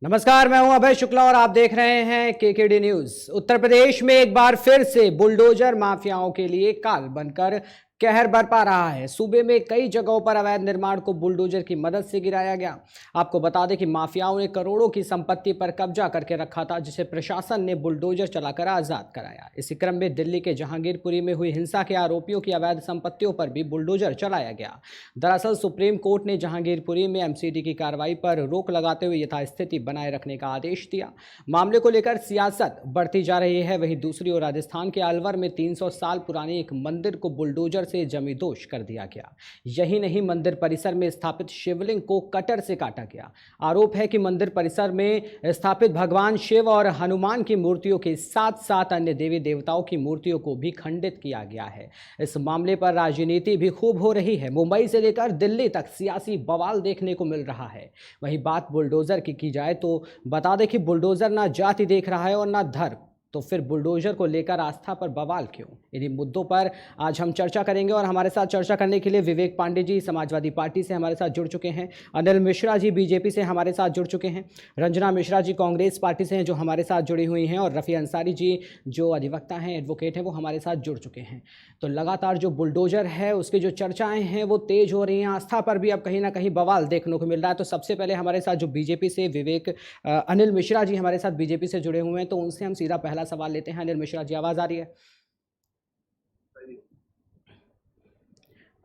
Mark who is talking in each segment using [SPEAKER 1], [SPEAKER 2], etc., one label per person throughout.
[SPEAKER 1] नमस्कार, मैं हूं अभय शुक्ला और आप देख रहे हैं केकेडी न्यूज। उत्तर प्रदेश में एक बार फिर से बुलडोजर माफियाओं के लिए काल बनकर कहर बरपा रहा है। सूबे में कई जगहों पर अवैध निर्माण को बुलडोजर की मदद से गिराया गया। आपको बता दें कि माफियाओं ने करोड़ों की संपत्ति पर कब्जा करके रखा था, जिसे प्रशासन ने बुलडोजर चलाकर आजाद कराया। इसी क्रम में दिल्ली के जहांगीरपुरी में हुई हिंसा के आरोपियों की अवैध संपत्तियों पर भी बुलडोजर चलाया गया। दरअसल सुप्रीम कोर्ट ने जहांगीरपुरी में एमसीडी की कार्रवाई पर रोक लगाते हुए यथास्थिति बनाए रखने का आदेश दिया। मामले को लेकर सियासत बढ़ती जा रही है। वहीं दूसरी ओर राजस्थान के अलवर में 300 साल पुराने एक मंदिर को बुलडोजर से जमींदोज कर दिया गया। यही नहीं, मंदिर परिसर में स्थापित शिवलिंग को कटर से काटा गया। आरोप है कि मंदिर परिसर में स्थापित भगवान शिव और हनुमान की मूर्तियों के साथ साथ अन्य देवी देवताओं की मूर्तियों को भी खंडित किया गया है। इस मामले पर राजनीति भी खूब हो रही है। मुंबई से लेकर दिल्ली तक सियासी बवाल देखने को मिल रहा है। वहीं बात बुलडोजर की जाए तो बता दें कि बुलडोजर ना जाति देख रहा है और ना धर्म, तो फिर बुलडोजर को लेकर आस्था पर बवाल क्यों? इन्हीं मुद्दों पर आज हम चर्चा करेंगे और हमारे साथ चर्चा करने के लिए विवेक पांडे जी समाजवादी पार्टी से हमारे साथ जुड़ चुके हैं, अनिल मिश्रा जी बीजेपी से हमारे साथ जुड़ चुके हैं, रंजना मिश्रा जी कांग्रेस पार्टी से हैं जो हमारे साथ जुड़ी हुई हैं, और रफ़ी अंसारी जी जो अधिवक्ता हैं, एडवोकेट हैं, वो हमारे साथ जुड़ चुके हैं। तो लगातार जो बुलडोजर है उसकी जो चर्चाएं हैं वो तेज हो रही हैं। आस्था पर भी अब कहीं ना कहीं बवाल देखने को मिल रहा है। तो सबसे पहले हमारे साथ जो बीजेपी से विवेक अनिल मिश्रा जी हमारे साथ बीजेपी से जुड़े हुए हैं, तो उनसे हम सीधा पहला सवाल लेते हैं। अनिल मिश्रा जी, आवाज आ रही है?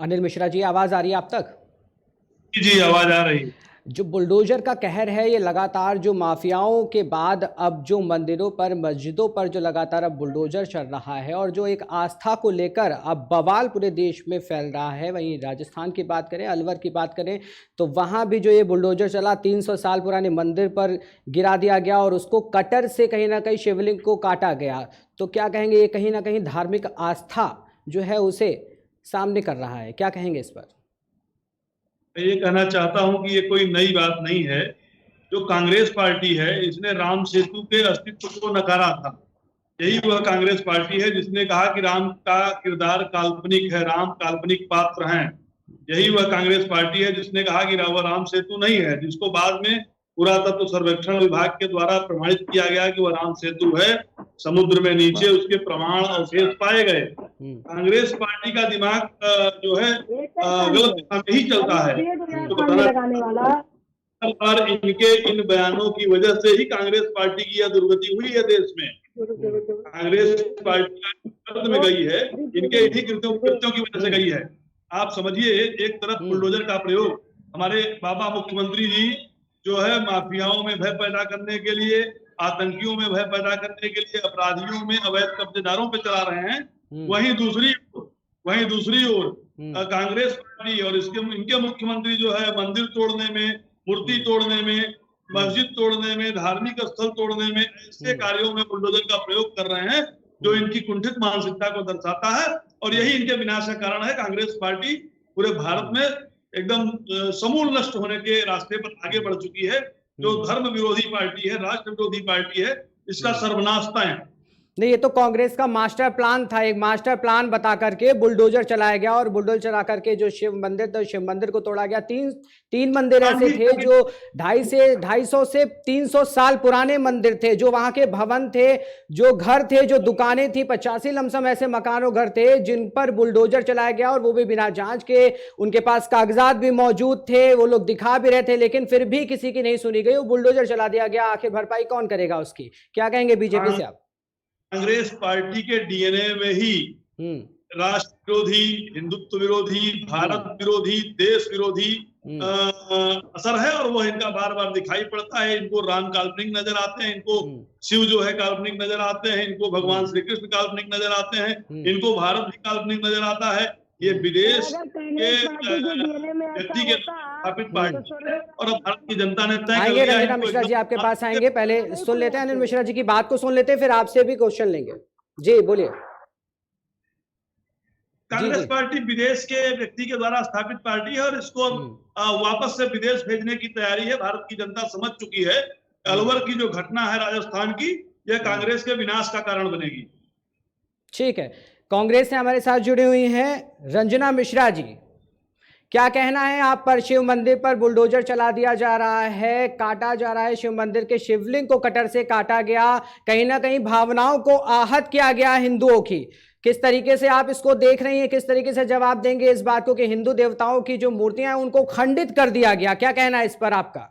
[SPEAKER 1] अनिल मिश्रा जी, आवाज आ रही है आप तक?
[SPEAKER 2] जी, आवाज आ रही है।
[SPEAKER 1] जो बुलडोजर का कहर है ये लगातार जो माफियाओं के बाद अब जो मंदिरों पर मस्जिदों पर जो लगातार अब बुलडोजर चल रहा है और जो एक आस्था को लेकर अब बवाल पूरे देश में फैल रहा है। वहीं राजस्थान की बात करें, अलवर की बात करें, तो वहाँ भी जो ये बुलडोजर चला 300 साल पुराने मंदिर पर गिरा दिया गया और उसको कटर से कहीं ना कहीं शिवलिंग को काटा गया। तो क्या कहेंगे, ये कहीं ना कहीं धार्मिक आस्था जो है उसे सामने कर रहा है, क्या कहेंगे इस पर?
[SPEAKER 2] मैं ये कहना चाहता हूं कि ये कोई नई बात नहीं है। जो कांग्रेस पार्टी है इसने राम सेतु के अस्तित्व को नकारा था। यही वह कांग्रेस पार्टी है जिसने कहा कि राम का किरदार काल्पनिक है, राम काल्पनिक पात्र हैं। यही वह कांग्रेस पार्टी है जिसने कहा कि वह राम सेतु नहीं है, जिसको बाद में पुरातत्व सर्वेक्षण विभाग के द्वारा प्रमाणित किया गया कि वह राम सेतु है। समुद्र में नीचे उसके प्रमाण अवशेष पाए गए। कांग्रेस पार्टी का दिमाग जो है गलत दिशा में ही चलता है। तो बताना और इनके इन बयानों की वजह से ही कांग्रेस पार्टी की यह दुर्गति हुई है देश में। कांग्रेस पार्टी कर्ज में गई है, इनके इन्हीं कृत्यों की वजह से गई है। आप समझिए, एक तरफ बुलडोजर का प्रयोग हमारे बाबा मुख्यमंत्री जी जो है माफियाओं में भय पैदा करने के लिए, आतंकियों में भय पैदा करने के लिए, अपराधियों में, अवैध कब्जेदारों पे चला रहे हैं। वहीं दूसरी ओर कांग्रेस पार्टी और इनके मुख्यमंत्री जो है मंदिर तोड़ने में, मूर्ति तोड़ने में, मस्जिद तोड़ने में, धार्मिक स्थल तोड़ने में, ऐसे कार्यों में बुलडोजर का प्रयोग कर रहे हैं जो इनकी कुंठित मानसिकता को दर्शाता है। और यही इनके विनाश का कारण है। कांग्रेस पार्टी पूरे भारत में एकदम समूल नष्ट होने के रास्ते पर आगे बढ़ चुकी है। जो धर्म विरोधी पार्टी है, राष्ट्र विरोधी पार्टी है, इसका सर्वनाश तय।
[SPEAKER 1] नहीं, ये तो कांग्रेस का मास्टर प्लान था। एक मास्टर प्लान बता करके बुलडोजर चलाया गया और बुलडोजर चला करके जो शिव मंदिर था, शिव मंदिर को तोड़ा गया। तीन मंदिर ऐसे थे जो 250 से 300 साल पुराने मंदिर थे, जो वहां के भवन थे, जो घर थे, जो दुकानें थी, 85 लमसम ऐसे मकान और घर थे जिन पर बुलडोजर चलाया गया और वो भी बिना जांच के। उनके पास कागजात भी मौजूद थे, वो लोग दिखा भी रहे थे, लेकिन फिर भी किसी की नहीं सुनी गई, वो बुलडोजर चला दिया गया। आखिर भरपाई कौन करेगा उसकी? क्या कहेंगे बीजेपी से आप?
[SPEAKER 2] कांग्रेस पार्टी के डीएनए में ही राष्ट्र विरोधी, हिंदुत्व विरोधी, भारत विरोधी, देश विरोधी असर है और वह इनका बार बार दिखाई पड़ता है। इनको राम काल्पनिक नजर आते हैं, इनको शिव जो है काल्पनिक नजर आते हैं, इनको भगवान श्री कृष्ण काल्पनिक नजर आते हैं, इनको भारत भी काल्पनिक नजर आता है। ये विदेश के व्यक्ति के स्थापित पार्टी और अब भारत की जनता ने तय कर लिया है।
[SPEAKER 1] रंजना मिश्रा जी आपके पास आएंगे, पहले सुन लेते हैं अनिल मिश्रा जी की बात को, सुन लेते हैं, फिर आपसे भी क्वेश्चन लेंगे। जी बोलिए।
[SPEAKER 2] कांग्रेस पार्टी विदेश के व्यक्ति के द्वारा स्थापित पार्टी है और इसको वापस से विदेश भेजने की तैयारी है। भारत की जनता समझ चुकी है। अलवर की जो घटना है राजस्थान की, यह कांग्रेस के विनाश का कारण बनेगी।
[SPEAKER 1] ठीक है, कांग्रेस से हमारे साथ जुड़ी हुई हैं रंजना मिश्रा जी। क्या कहना है आप पर? शिव मंदिर पर बुलडोजर चला दिया जा रहा है, काटा जा रहा है, शिव मंदिर के शिवलिंग को कटर से काटा गया, कहीं ना कहीं भावनाओं को आहत किया गया हिंदुओं की। किस तरीके से आप इसको देख रही हैं, किस तरीके से जवाब देंगे इस बात को कि हिंदू देवताओं की जो मूर्तियां हैं उनको खंडित कर दिया गया? क्या कहना है इस पर आपका?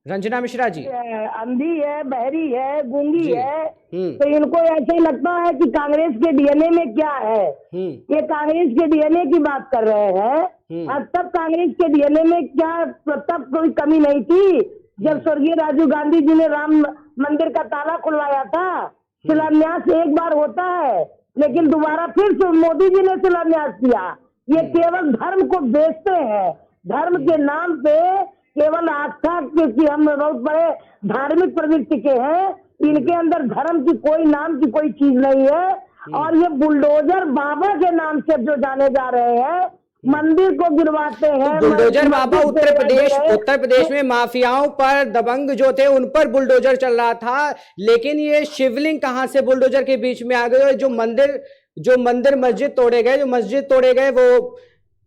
[SPEAKER 1] रंजना मिश्रा जी।
[SPEAKER 3] अंधी है, बहरी है, गूंगी है,
[SPEAKER 1] हम्म।
[SPEAKER 3] तो इनको ऐसा लगता है कि कांग्रेस के डीएनए में क्या है। ये कांग्रेस के डीएनए की बात कर रहे हैं। अब तब कांग्रेस के डीएनए में क्या तब कोई कमी नहीं थी जब स्वर्गीय राजीव गांधी जी ने राम मंदिर का ताला खुलवाया था। शिलान्यास एक बार होता है, लेकिन दोबारा फिर मोदी जी ने शिलान्यास किया। ये केवल धर्म को बेचते हैं, धर्म के नाम पे केवल आस्था, क्योंकि हम बहुत बड़े धार्मिक प्रवृत्ति के हैं, इनके अंदर धर्म की कोई नाम की कोई चीज नहीं है। और ये बुलडोजर बाबा के नाम से जो जाने जा रहे हैं, मंदिर को गिरवाते हैं।
[SPEAKER 1] तो बुलडोजर बाबा उत्तर प्रदेश में माफियाओं पर, दबंग जो थे उन पर बुलडोजर चल रहा था, लेकिन ये शिवलिंग कहां से बुलडोजर के बीच में आ गए? जो मंदिर मस्जिद तोड़े गए, जो मस्जिद तोड़े गए वो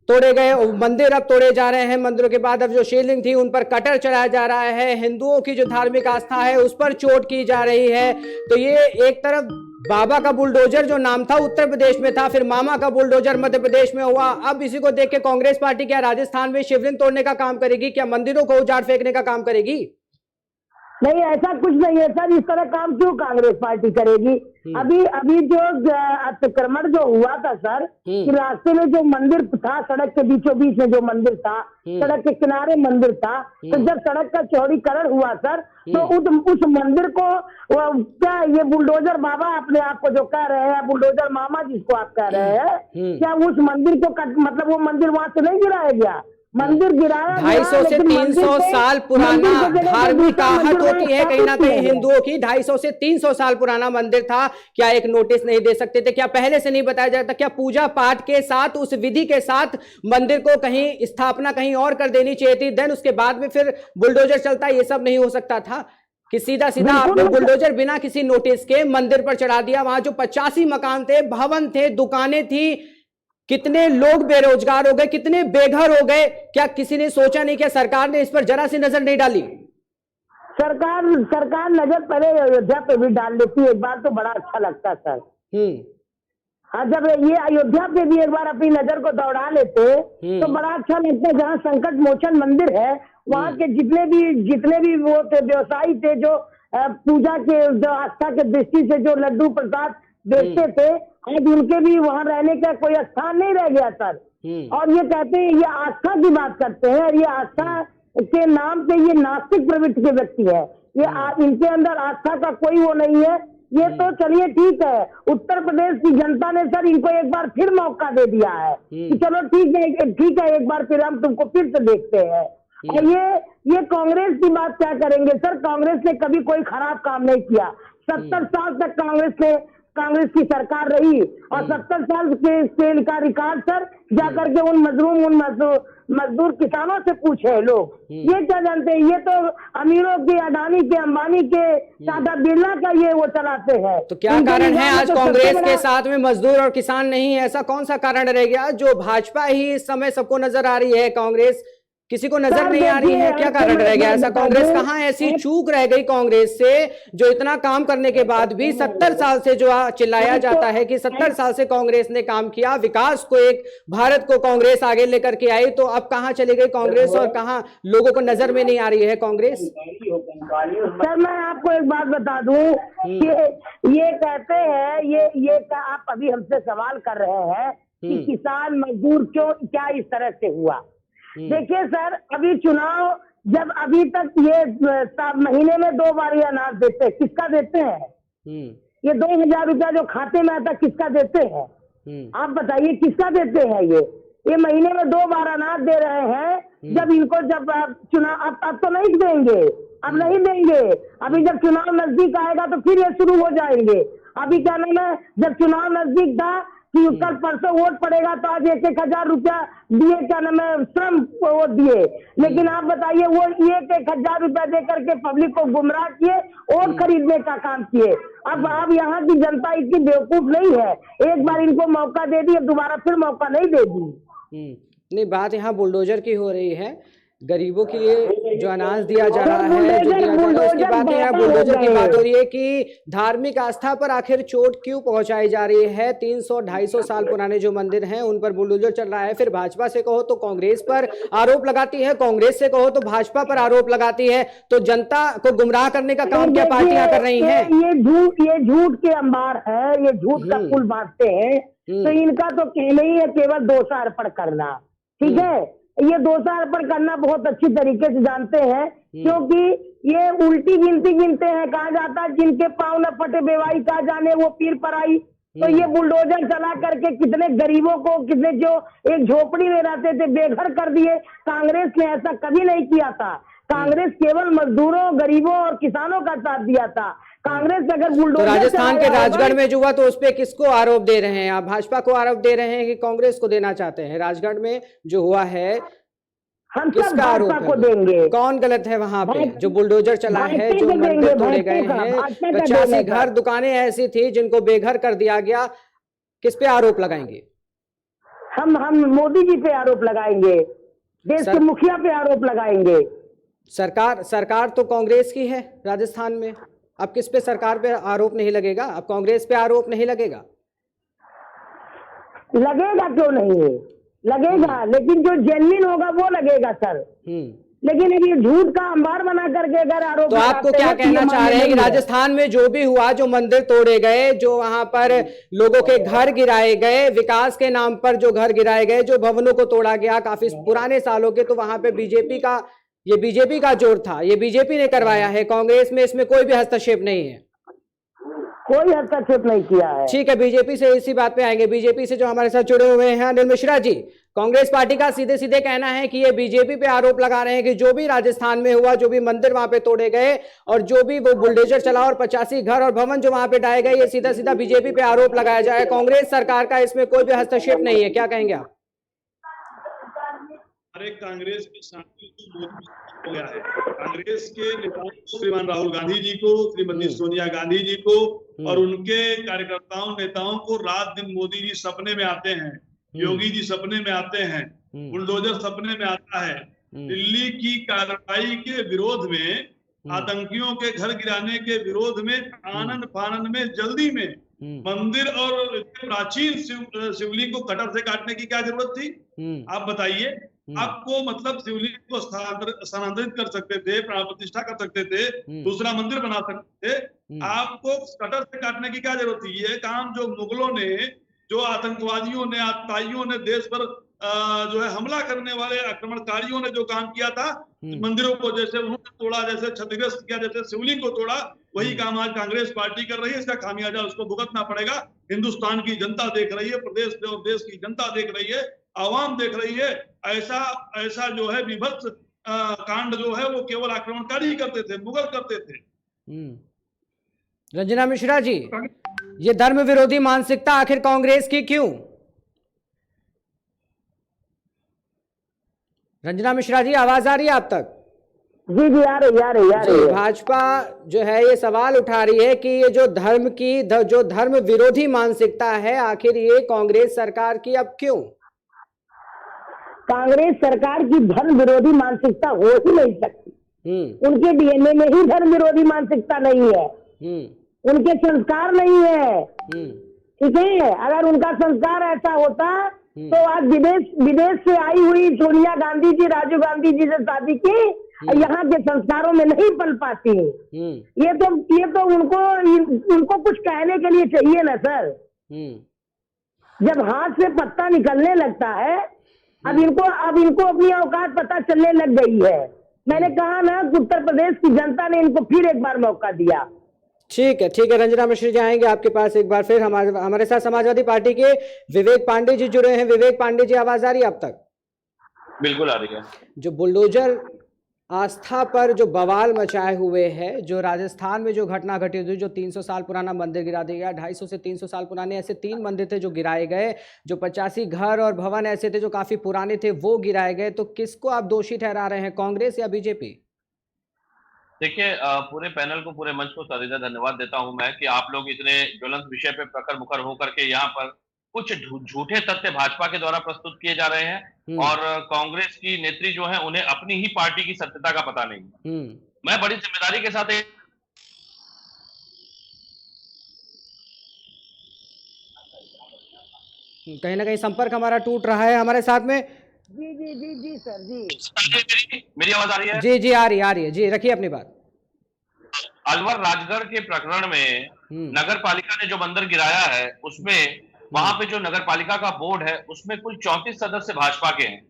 [SPEAKER 1] तोड़े गए, मंदिर अब तोड़े जा रहे हैं। मंदिरों के बाद अब जो शिवलिंग थी उन पर कटर चलाया जा रहा है। हिंदुओं की जो धार्मिक आस्था है उस पर चोट की जा रही है। तो ये एक तरफ बाबा का बुलडोजर जो नाम था उत्तर प्रदेश में था, फिर मामा का बुलडोजर मध्य प्रदेश में हुआ। अब इसी को देख के कांग्रेस पार्टी क्या राजस्थान में शिवलिंग तोड़ने का काम करेगी? क्या मंदिरों को उजाड़ फेंकने का काम करेगी?
[SPEAKER 3] नहीं, ऐसा कुछ नहीं है सर। इस तरह काम क्यों कांग्रेस पार्टी करेगी? अभी जो अतिक्रमण जो हुआ था सर, कि रास्ते में जो मंदिर था, सड़क के बीचों बीच में जो मंदिर था, सड़क के किनारे मंदिर था, तो जब सड़क का चौड़ीकरण हुआ सर, तो उस मंदिर को क्या ये बुलडोजर बाबा अपने आप को जो कह रहे हैं, बुलडोजर मामा जिसको आप कह रहे हैं, क्या उस मंदिर को मतलब वो मंदिर वहां से नहीं गिराया गया? मंदिर गिराया
[SPEAKER 1] 250 से 300 साल पुराना धार्मिक आहत होती है कहीं ना कहीं हिंदुओं की। 250 से 300 साल पुराना मंदिर था, क्या एक नोटिस नहीं दे सकते थे? क्या पहले से नहीं बताया जाता? क्या पूजा पाठ के साथ, उस विधि के साथ मंदिर को कहीं स्थापना कहीं और कर देनी चाहिए थी, देन उसके बाद में फिर बुलडोजर चलता? ये सब नहीं हो सकता था कि सीधा सीधा आपने बुलडोजर बिना किसी नोटिस के मंदिर पर चढ़ा दिया? वहां जो 85 मकान थे, भवन थे, दुकानें थी, कितने लोग बेरोजगार हो गए, कितने बेघर हो गए। क्या किसी ने सोचा नहीं? क्या सरकार ने इस पर जरा सी नजर नहीं डाली?
[SPEAKER 3] सरकार नजर पहले अयोध्या पे भी डाल लेती है एक बार, तो बड़ा अच्छा लगता सर। हाँ, जब ये अयोध्या पे भी एक बार अपनी नजर को दौड़ा लेते तो बड़ा अच्छा लगता है। जहाँ संकट मोचन मंदिर है, वहाँ के जितने भी वो थे व्यवसायी थे, जो पूजा के, जो आस्था के दृष्टि से जो लड्डू प्रसाद बेचते थे, आज उनके भी वहां रहने का कोई स्थान नहीं रह गया सर। और ये कहते हैं, ये आस्था की बात करते हैं, और ये आस्था के नाम पे ये नास्तिक प्रवृत्ति के व्यक्ति है। ये इनके अंदर आस्था का कोई वो नहीं है। ये तो चलिए ठीक है, उत्तर प्रदेश की जनता ने सर इनको एक बार फिर मौका दे दिया है कि चलो ठीक है, एक बार फिर हम तुमको फिर से देखते हैं। और ये कांग्रेस की बात क्या करेंगे सर? कांग्रेस ने कभी कोई खराब काम नहीं किया। 70 साल तक कांग्रेस की सरकार रही, और 70 साल के का रिकॉर्ड सर जाकर के उन मजदूर किसानों से पूछे लोग। ये क्या जानते हैं? ये तो अमीरों के, अडानी के, अंबानी के, टाटा बिरला का ये वो चलाते हैं।
[SPEAKER 1] तो क्या कारण है आज कांग्रेस के साथ में मजदूर और किसान नहीं है? ऐसा कौन सा कारण रह गया जो भाजपा ही इस समय सबको नजर आ रही है, कांग्रेस किसी को नजर नहीं आ रही है? क्या कारण रह गया ऐसा? कांग्रेस कहाँ ऐसी चूक रह गई कांग्रेस से, जो इतना काम करने के बाद भी 70 साल से जो चिल्लाया जाता है कि 70 साल से कांग्रेस ने काम किया, विकास को, एक भारत को कांग्रेस आगे लेकर के आई, तो अब कहाँ चली गई कांग्रेस और कहाँ लोगों को नजर में नहीं आ रही है कांग्रेस?
[SPEAKER 3] सर मैं आपको एक बात बता दूं कि ये कहते हैं, ये आप अभी हमसे सवाल कर रहे हैं कि किसान मजदूर क्यों, क्या इस तरह से हुआ? देखिए सर, अभी चुनाव, जब अभी तक ये महीने में 2 बार ये अनाज देते हैं, किसका देते हैं? ये 2000 रुपया जो खाते में आता, किसका देते हैं? आप बताइए, किसका देते हैं? ये महीने में 2 बार अनाज दे रहे हैं। जब इनको जब चुनाव, अब तो नहीं देंगे, अब नहीं देंगे। अभी जब चुनाव नजदीक आएगा तो फिर ये शुरू हो जाएंगे। अभी क्या नाम है, जब चुनाव नजदीक था कि कल परसों वोट पड़ेगा तो आज 1,000 रुपया दिए, क्या नाम है, श्रम वोट दिए। लेकिन आप बताइए, वो 1,000 रुपया दे करके पब्लिक को गुमराह किए, वोट खरीदने का काम किए। अब यहाँ की जनता इतनी बेवकूफ नहीं है, एक बार इनको मौका दे दी, दोबारा फिर मौका नहीं देगी।
[SPEAKER 1] नहीं, बात यहाँ बुलडोजर की हो रही है, गरीबों के लिए जो अनाज दिया जा रहा है, जो दिया जा रहा है, उसकी बात नहीं है। बुलडोजर की बात हो रही है कि धार्मिक आस्था पर आखिर चोट क्यों पहुंचाई जा रही है। 300-250 साल पुराने जो मंदिर हैं उन पर बुलडोजर चल रहा है। फिर भाजपा से कहो तो कांग्रेस पर आरोप लगाती है, कांग्रेस से कहो तो भाजपा पर आरोप लगाती है। तो जनता को गुमराह करने का काम क्या पार्टियां कर रही हैं?
[SPEAKER 3] ये झूठ के अंबार है, ये झूठ का पुल बांटते हैं। तो इनका तो कहना ही है केवल दोषा अर्पण करना, ठीक है। ये दोषा अर्पण करना बहुत अच्छी तरीके से जानते हैं, क्योंकि ये उल्टी गिनती गिनते हैं। कहा जाता है जिनके पांव न फटे बेवाई कहा जाने वो पीर पर आई। तो ये बुलडोजर चला करके कितने गरीबों को, कितने जो एक झोपड़ी में रहते थे बेघर कर दिए। कांग्रेस ने ऐसा कभी नहीं किया था। कांग्रेस केवल मजदूरों, गरीबों और किसानों का साथ दिया था। कांग्रेस अगर बुलडोजर,
[SPEAKER 1] तो राजस्थान के राजगढ़ में जो हुआ तो उस पे किसको आरोप दे रहे हैं आप? भाजपा को आरोप दे रहे हैं कि कांग्रेस को देना चाहते हैं? राजगढ़ में जो हुआ है
[SPEAKER 3] हम
[SPEAKER 1] किसका आरोप
[SPEAKER 3] को देंगे?
[SPEAKER 1] कौन गलत है वहां पे? जो बुलडोजर चला है, जो मंदिर तोड़े गए हैं, 85 घर दुकानें ऐसी थी जिनको बेघर कर दिया गया, किस पे आरोप लगाएंगे?
[SPEAKER 3] हम मोदी जी पे आरोप लगाएंगे, देश के मुखिया पे आरोप लगाएंगे।
[SPEAKER 1] सरकार तो कांग्रेस की है राजस्थान में, अब किस पे सरकार पे आरोप नहीं लगेगा? अब कांग्रेस पे आरोप नहीं लगेगा?
[SPEAKER 3] लगेगा क्यों नहीं, लगेगा, लेकिन जो जेन्युइन होगा वो लगेगा सर। लेकिन अब ये झूठ का अंबार बना करके अगर आरोप,
[SPEAKER 1] तो आपको क्या कहना चाह रहे हैं कि राजस्थान में जो भी हुआ, जो मंदिर तोड़े गए, जो वहां पर लोगों के घर गिराए गए, विकास के नाम पर जो घर गिराए गए, जो भवनों को तोड़ा गया काफी पुराने सालों के, तो वहां पे बीजेपी का जोर था, ये बीजेपी ने करवाया है। कांग्रेस में इसमें कोई भी हस्तक्षेप नहीं है,
[SPEAKER 3] कोई हस्तक्षेप नहीं किया है।
[SPEAKER 1] ठीक है, बीजेपी से इसी बात पे आएंगे। बीजेपी से जो हमारे साथ जुड़े हुए हैं अनिल मिश्रा जी, कांग्रेस पार्टी का सीधे सीधे कहना है कि ये बीजेपी पे आरोप लगा रहे हैं कि जो भी राजस्थान में हुआ, जो भी मंदिर वहां पे तोड़े गए और जो भी वो बुलडोजर चला और 85 घर और भवन जो वहां पे ढाए गए, ये सीधा सीधा बीजेपी पे आरोप लगाया जाए। कांग्रेस सरकार का इसमें कोई भी हस्तक्षेप नहीं है, क्या कहेंगे आप?
[SPEAKER 2] अरे कांग्रेस के सामने तो मोदी हो गया है। कांग्रेस के नेताओं को, श्रीमान राहुल गांधी जी को, श्रीमती सोनिया गांधी जी को और उनके कार्यकर्ताओं नेताओं को रात दिन मोदी जी सपने में आते हैं, योगी जी सपने में आते हैं, बुलडोजर सपने में आता है। दिल्ली की कार्रवाई के विरोध में, आतंकियों के घर गिराने के विरोध में, आनन फानन में, जल्दी में मंदिर और प्राचीन शिवलिंग को कटर से काटने की क्या जरूरत थी? आप बताइए। आपको मतलब शिवलिंग को स्थानांतरित कर सकते थे, प्राण प्रतिष्ठा कर सकते थे, दूसरा मंदिर बना सकते थे, आपको कटर से काटने की क्या जरूरत थी? ये काम जो मुगलों ने, जो आतंकवादियों ने, आतताइयों ने, देश पर जो है हमला करने वाले आक्रमणकारियों ने जो काम किया था, मंदिरों को जैसे उन्होंने तोड़ा, जैसे क्षतिग्रस्त किया, जैसे शिवलिंग को तोड़ा, वही काम आज कांग्रेस पार्टी कर रही है। इसका खामियाजा उसको भुगतना पड़ेगा। हिंदुस्तान की जनता देख रही है, प्रदेश और देश की जनता देख रही है, आवाम देख रही है। ऐसा जो है विभत्स कांड जो है वो केवल आक्रमणकारी करते थे, मुगल करते थे।
[SPEAKER 1] रंजना मिश्रा जी, ये धर्म विरोधी मानसिकता आखिर कांग्रेस की क्यों? रंजना मिश्रा जी, आवाज आ रही है आप तक?
[SPEAKER 3] जी आ रही है।
[SPEAKER 1] भाजपा जो है ये सवाल उठा रही है कि ये जो धर्म विरोधी मानसिकता है, आखिर ये कांग्रेस सरकार की अब क्यों?
[SPEAKER 3] कांग्रेस सरकार की धर्म विरोधी मानसिकता हो ही नहीं सकती। उनके डीएनए में ही धर्म विरोधी मानसिकता नहीं है, उनके संस्कार नहीं है, ठीक है। अगर उनका संस्कार ऐसा होता तो आज विदेश से आई हुई सोनिया गांधी जी, राजीव गांधी जी से शादी की, यहाँ के संस्कारों में नहीं पल पाती। ये तो उनको कुछ कहने के लिए चाहिए ना सर। जब हाथ से पत्ता निकलने लगता है, अब इनको अपनी औकात पता चलने लग गई है। मैंने कहा ना, उत्तर प्रदेश की जनता ने इनको फिर एक बार मौका दिया।
[SPEAKER 1] ठीक है रंजना मिश्रा जी, आएंगे आपके पास एक बार फिर। हमारे साथ समाजवादी पार्टी के विवेक पांडे जी जुड़े हैं। विवेक पांडे जी, आवाज आ रही है आप तक?
[SPEAKER 4] बिल्कुल आ रही है।
[SPEAKER 1] जो बुलडोजर आस्था पर जो बवाल मचाए हुए है, जो राजस्थान में जो घटना घटी थी, जो 300 साल पुराना मंदिर गिरा दिया गया, 250 से 300 साल पुराने ऐसे 3 मंदिर थे जो गिराए गए, जो 85 घर और भवन ऐसे थे जो काफी पुराने थे वो गिराए गए, तो किसको आप दोषी ठहरा रहे हैं, कांग्रेस या बीजेपी?
[SPEAKER 4] देखिए, पूरे पैनल को, पूरे मंच को सदिदा धन्यवाद देता हूं मैं कि आप लोग इतने ज्वलंत विषय पे प्रखर मुखर होकर के यहाँ पर कुछ झूठे तथ्य भाजपा के द्वारा प्रस्तुत किए जा रहे हैं और कांग्रेस की नेत्री जो है उन्हें अपनी ही पार्टी की सत्यता का पता नहीं। मैं बड़ी जिम्मेदारी के साथ
[SPEAKER 1] कहीं ना कहीं संपर्क हमारा टूट रहा है हमारे साथ में।
[SPEAKER 3] जी जी जी जी सर जी।
[SPEAKER 4] मेरी आवाज आ रही है?
[SPEAKER 1] जी जी आ रही है जी, रखिए अपनी बात।
[SPEAKER 4] अलवर राजगढ़ के प्रकरण में नगर पालिका ने जो मंदिर गिराया है उसमें वहां पे जो नगर पालिका का बोर्ड है उसमें कुल 34 सदस्य भाजपा के हैं,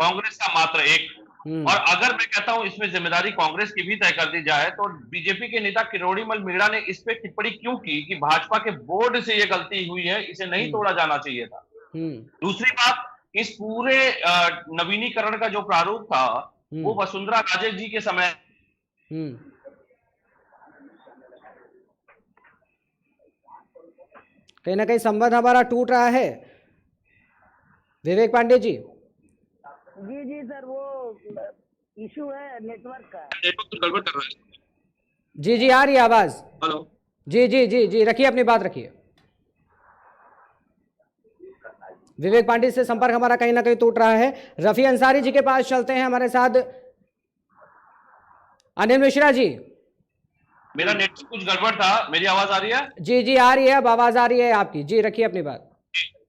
[SPEAKER 4] कांग्रेस का मात्र 1। और अगर मैं कहता हूं इसमें जिम्मेदारी कांग्रेस की भी तय कर दी जाए तो बीजेपी के नेता किरोड़ीमल मीणा ने इस पे टिप्पणी क्यों की कि भाजपा के बोर्ड से ये गलती हुई है, इसे नहीं तोड़ा जाना चाहिए था। दूसरी बात, इस पूरे नवीनीकरण का जो प्रारूप था वो वसुंधरा राजे जी के समय
[SPEAKER 1] कहीं ना कहीं संबंध हमारा टूट रहा है। विवेक पांडे जी।
[SPEAKER 3] जी जी सर, वो इशू है नेटवर्क का।
[SPEAKER 4] नेटवर्क तो गड़बड़ कर रहा है।
[SPEAKER 1] जी जी आ रही है आवाज।
[SPEAKER 4] हेलो।
[SPEAKER 1] जी जी जी जी रखिए अपनी बात रखिए। विवेक पांडे से संपर्क हमारा कहीं ना कहीं टूट रहा है। रफी अंसारी जी के पास चलते हैं, हमारे साथ अनिल मिश्रा जी।
[SPEAKER 4] मेरा नेटवर्क कुछ गड़बड़ था, मेरी आवाज आ रही है?
[SPEAKER 1] जी जी आ रही है, अब आवाज आ रही है आपकी। जी रखिए अपनी बात।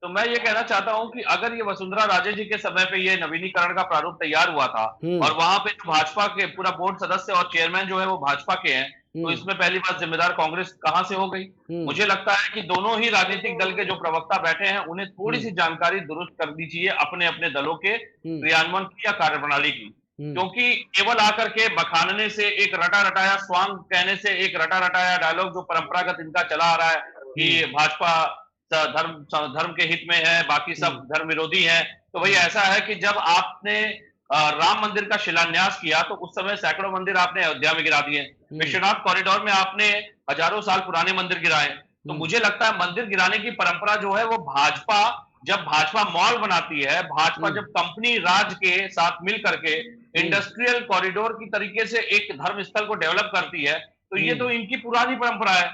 [SPEAKER 4] तो मैं ये कहना चाहता हूं कि अगर ये वसुंधरा राजे जी के समय पे ये नवीनीकरण का प्रारूप तैयार हुआ था और वहां पे जो भाजपा के पूरा बोर्ड सदस्य और चेयरमैन जो है वो भाजपा के हैं, तो इसमें पहली बात जिम्मेदार कांग्रेस कहां से हो गई? मुझे लगता है कि दोनों ही राजनीतिक दल के जो प्रवक्ता बैठे हैं उन्हें थोड़ी सी जानकारी दुरुस्त कर दी चाहिए अपने अपने दलों के क्रियान्वयन की या कार्यप्रणाली की, क्योंकि केवल आकर के बखानने से, एक रटा रटाया स्वांग कहने से, एक रटा रटाया डायलॉग जो परंपरागत इनका चला आ रहा है कि भाजपा धर्म के हित में है, बाकी सब धर्म विरोधी हैं, तो भाई ऐसा है कि जब आपने राम मंदिर का शिलान्यास किया तो उस समय सैकड़ों मंदिर आपने अयोध्या में गिरा दिए, विश्वनाथ कॉरिडोर में आपने हजारों साल पुराने मंदिर गिराए। तो मुझे लगता है मंदिर गिराने की परंपरा जो है वो भाजपा, जब भाजपा मॉल बनाती है, भाजपा जब कंपनी राज के साथ मिल करके इंडस्ट्रियल कॉरिडोर की तरीके से एक धर्म स्थल को डेवलप करती है, तो ये तो इनकी पुरानी परंपरा है।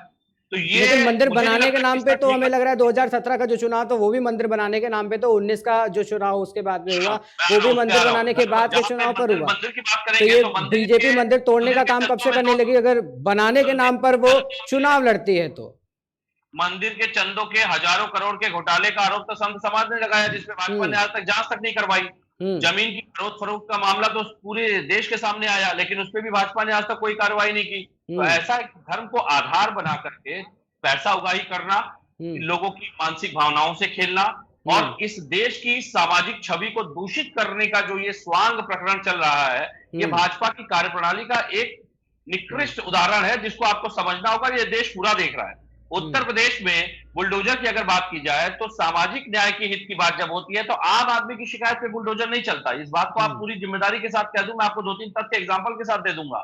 [SPEAKER 4] तो ये
[SPEAKER 1] लेकिन मंदिर बनाने के नाम पे तो हमें लग रहा है 2017 का जो चुनाव था वो भी मंदिर बनाने के नाम पे, तो 19 का जो चुनाव उसके बाद में हुआ वो भी मंदिर बनाने के बाद के चुनाव पर हुआ। तो ये बीजेपी मंदिर तोड़ने का काम कब से करने लगी अगर बनाने के नाम पर वो चुनाव लड़ती है? तो
[SPEAKER 4] मंदिर के चंदों के हजारों करोड़ के घोटाले का आरोप तो संत समाज ने लगाया, जिसमें भाजपा ने आज तक जांच तक नहीं करवाई। जमीन की खरीद फरोख्त का मामला तो पूरे देश के सामने आया, लेकिन उस पर भी भाजपा ने आज तक कोई कार्रवाई नहीं की। तो ऐसा धर्म को आधार बना करके पैसा उगाही करना, लोगों की मानसिक भावनाओं से खेलना और इस देश की सामाजिक छवि को दूषित करने का जो ये स्वांग प्रकरण चल रहा है, ये भाजपा की कार्यप्रणाली का एक निकृष्ट उदाहरण है जिसको आपको समझना होगा। ये देश पूरा देख रहा है। उत्तर प्रदेश में बुलडोजर की अगर बात की जाए तो सामाजिक न्याय के हित की बात जब होती है तो आम आदमी की शिकायत पे बुलडोजर नहीं चलता। इस बात को आप पूरी जिम्मेदारी के साथ कह दूं, मैं आपको 2-3 तथ्य एग्जांपल के साथ दे दूंगा।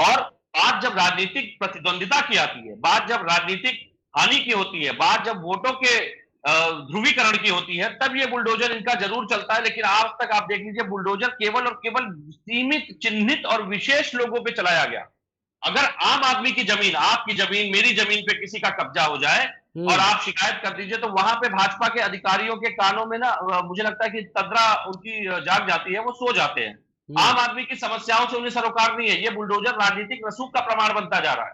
[SPEAKER 4] और बात जब राजनीतिक प्रतिद्वंदिता की आती है, बात जब राजनीतिक हानि की होती है, बात जब वोटों के ध्रुवीकरण की होती है, तब ये बुलडोजर इनका जरूर चलता है। लेकिन आज तक आप देख लीजिए, बुलडोजर केवल और केवल सीमित, चिन्हित और विशेष लोगों पे चलाया गया। अगर आम आदमी की जमीन, आपकी जमीन, मेरी जमीन पे किसी का कब्जा हो जाए और आप शिकायत कर दीजिए, तो वहां पे भाजपा के अधिकारियों के कानों में ना मुझे लगता है कि तद्रा उनकी जाग जाती है, वो सो जाते हैं। आम आदमी की समस्याओं से उन्हें सरोकार नहीं है। ये बुलडोजर राजनीतिक रसूख का प्रमाण बनता जा रहा है।